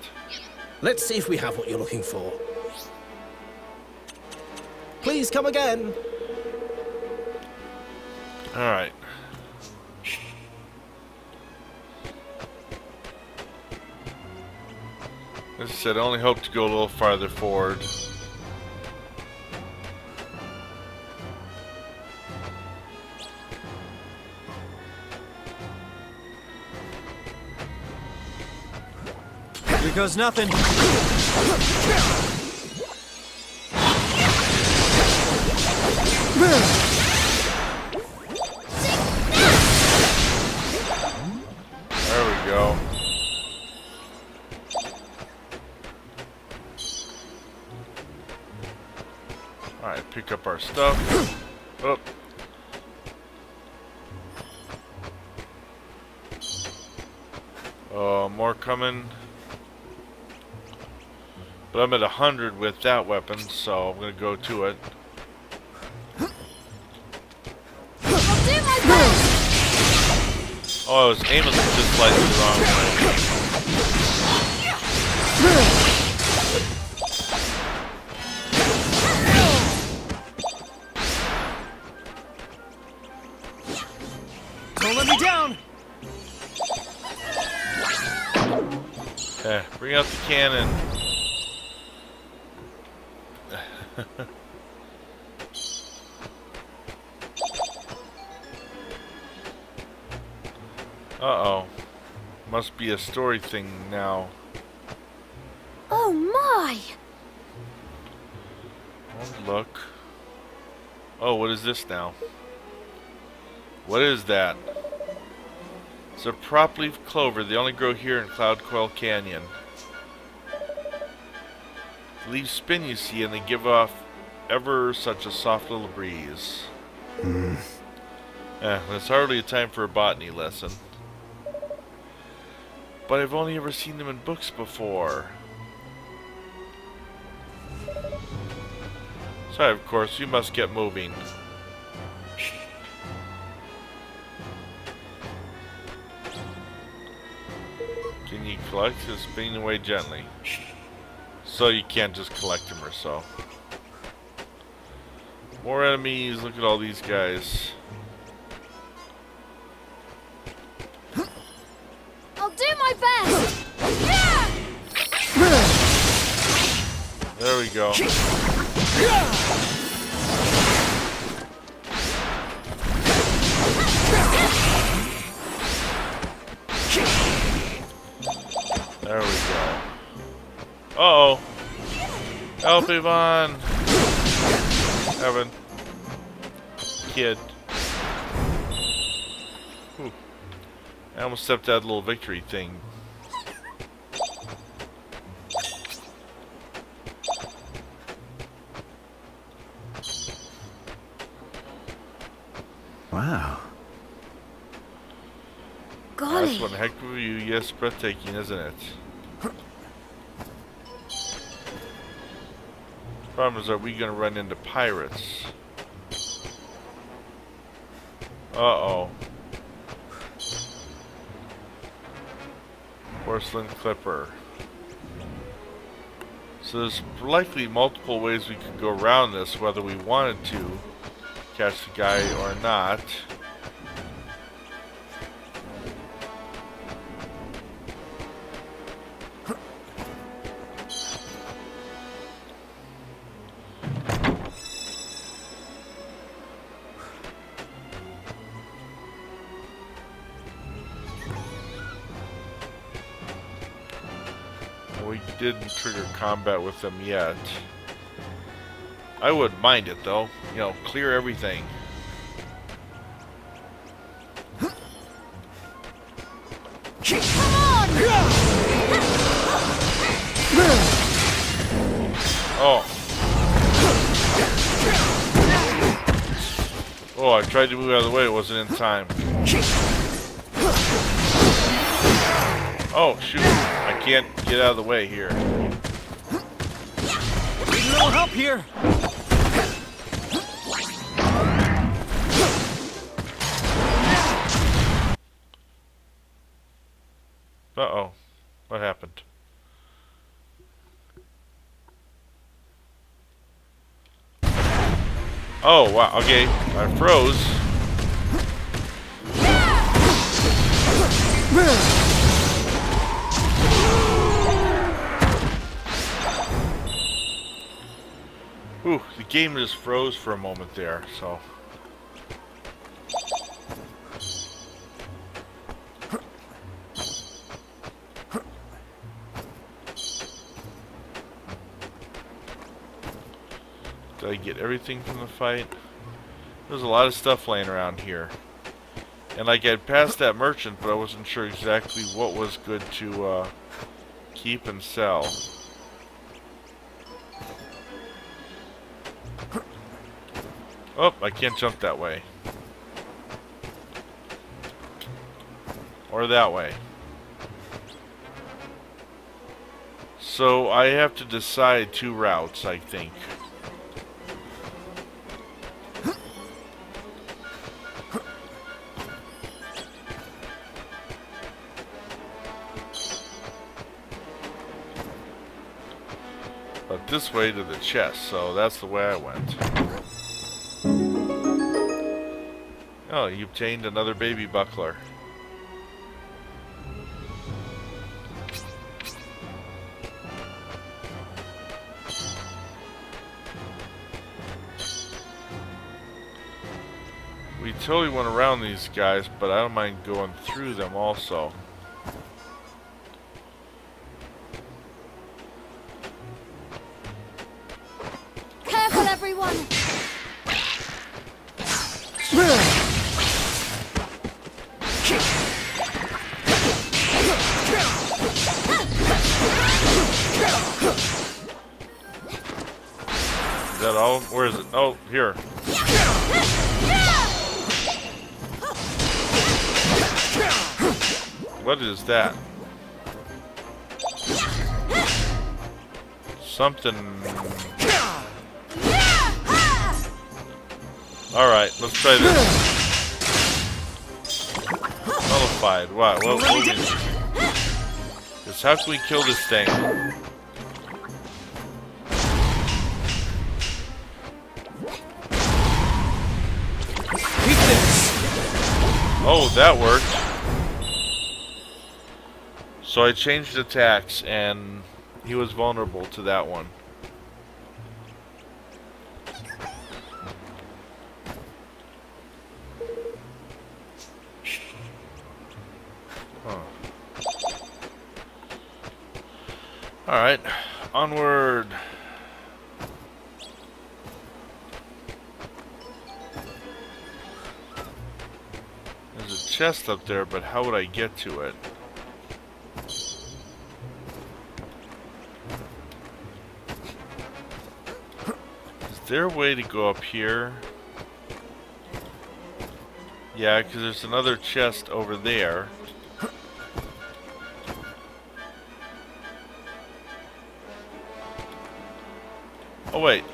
Speaker 10: Let's see if we have what you're looking for. Please come again.
Speaker 1: Alright. As I said, I only hope to go a little farther forward.
Speaker 9: Here goes nothing.
Speaker 1: There we go. Alright, pick up our stuff. Oh. More coming. But I'm at 100 with that weapon, so I'm gonna go to it.
Speaker 8: I'll do my best.
Speaker 1: Oh, I was aiming just slightly the wrong way.
Speaker 9: Don't let me down.
Speaker 1: Okay, bring out the cannon. Uh-oh. Must be a story thing now.
Speaker 8: Oh my!
Speaker 1: Oh, look. Oh, what is this now? What is that? It's a prop leaf clover. They only grow here in Cloud Quell Canyon. The leaves spin, you see, and they give off ever such a soft little breeze. There's hardly a time for a botany lesson. But I've only ever seen them in books before. Sorry, of course, you must get moving. Can you collect? It's spinning away gently. So you can't just collect them or so. More enemies. Look at all these guys.
Speaker 8: I'll do my best.
Speaker 1: There we go. There we go. Uh-oh. Help, Yvonne. Evan. Kid. Whew. I almost stepped that little victory thing.
Speaker 3: Wow.
Speaker 8: Golly.
Speaker 1: That's one heck of a view. Yes, breathtaking, isn't it? Problem is, are we going to run into pirates? Uh-oh. Porcelain Clipper. So there's likely multiple ways we could go around this, whether we wanted to catch the guy or not. We didn't trigger combat with them yet. I wouldn't mind it though. You know, clear everything.
Speaker 8: Come on!
Speaker 1: Oh. Oh, I tried to move out of the way, it wasn't in time. Oh, shoot. I can't get out of the way here.
Speaker 9: Need a little help here.
Speaker 1: Uh-oh. What happened? Oh, wow. Okay. I froze. Ooh, the game just froze for a moment there, so. Did I get everything from the fight? There's a lot of stuff laying around here. And like I'd passed that merchant, but I wasn't sure exactly what was good to keep and sell. Oh, I can't jump that way. Or that way. So I have to decide two routes, I think. But this way to the chest, so that's the way I went. Oh, you obtained another baby buckler. We totally went around these guys, but I don't mind going through them also.
Speaker 8: Careful, everyone!
Speaker 1: Is that all? Where is it? Oh, here. What is that? Something. Alright, let's try this. Nullified. Wow, what is how can we kill this thing? Oh, that worked. So I changed attacks and he was vulnerable to that one. Huh. Alright, onward. There's a chest up there, but how would I get to it? Is there a way to go up here? Yeah, because there's another chest over there. Oh wait,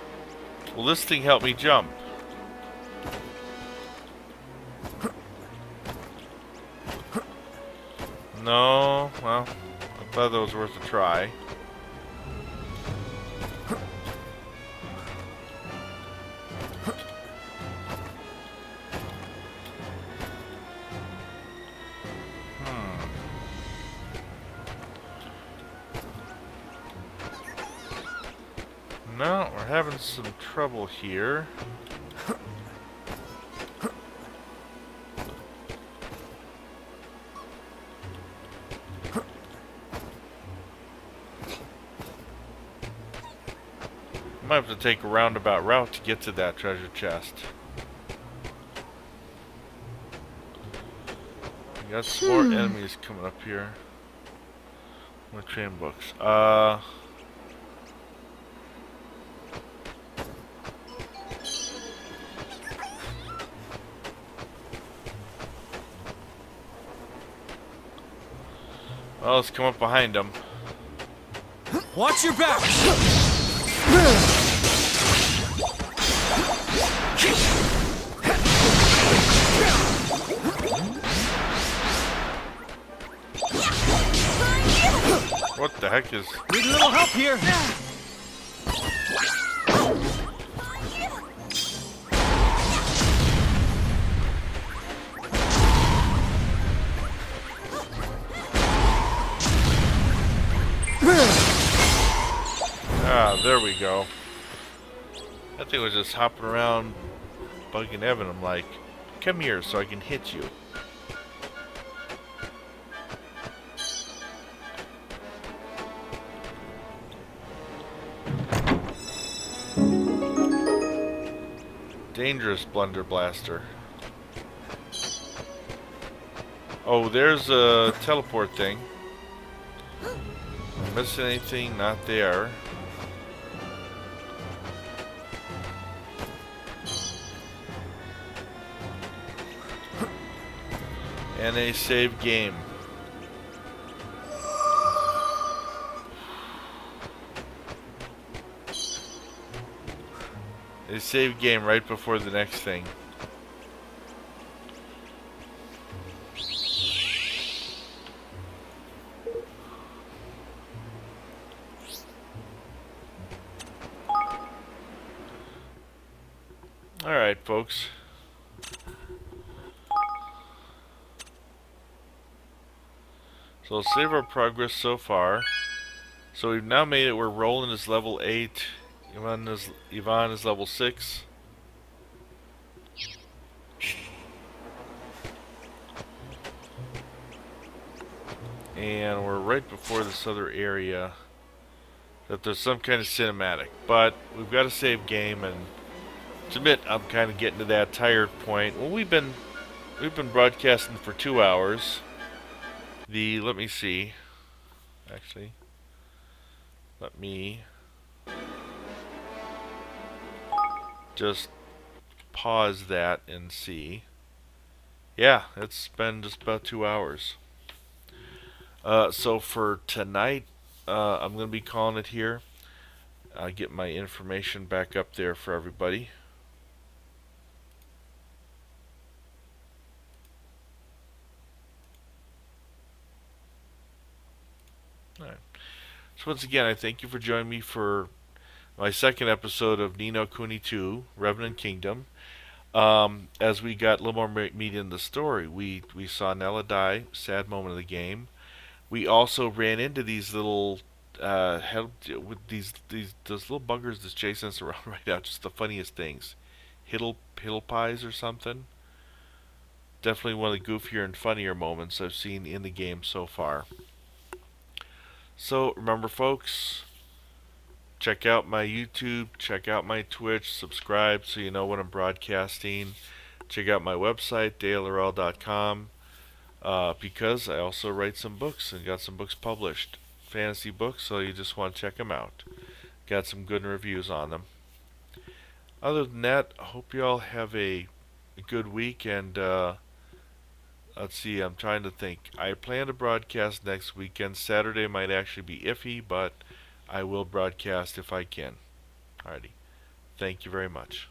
Speaker 1: will this thing help me jump? No, well, I thought that was worth a try. No, we're having some trouble here. Might have to take a roundabout route to get to that treasure chest. We got some more enemies coming up here. More train books. Well, let's come up behind them.
Speaker 9: Watch your back!
Speaker 1: What the heck is...
Speaker 9: Need a little help here!
Speaker 1: Ah, there we go. That thing was just hopping around, bugging Evan. I'm like, come here so I can hit you. Dangerous blunder blaster. Oh, there's a teleport thing. Missing anything? Not there. And a save game. A save game right before the next thing. Alright, folks. So let's save our progress so far. So we've now made it where Roland is level 8, Ivan is level 6. And we're right before this other area that there's some kind of cinematic. But we've got a save game, and to admit I'm kind of getting to that tired point. Well, we've been broadcasting for 2 hours. Let me see. Actually, let me just pause that and see. Yeah, it's been just about 2 hours. So for tonight, I'm going to be calling it here. get my information back up there for everybody. Alright. So once again, I thank you for joining me for my second episode of Ni no Kuni 2, Revenant Kingdom. As we got a little more meat in the story, we saw Nella die, sad moment of the game. We also ran into these little with those little buggers that's chasing us around right now. Just the funniest things. Hiddle pies or something. Definitely one of the goofier and funnier moments I've seen in the game so far. So remember, folks, check out my YouTube, check out my Twitch, subscribe so you know when I'm broadcasting. Check out my website, dalerl.com, because I also write some books and got some books published. Fantasy books, so you just want to check them out. Got some good reviews on them. Other than that, I hope you all have a good week, and let's see, I'm trying to think. I plan to broadcast next weekend. Saturday might actually be iffy, but I will broadcast if I can. Alrighty. Thank you very much.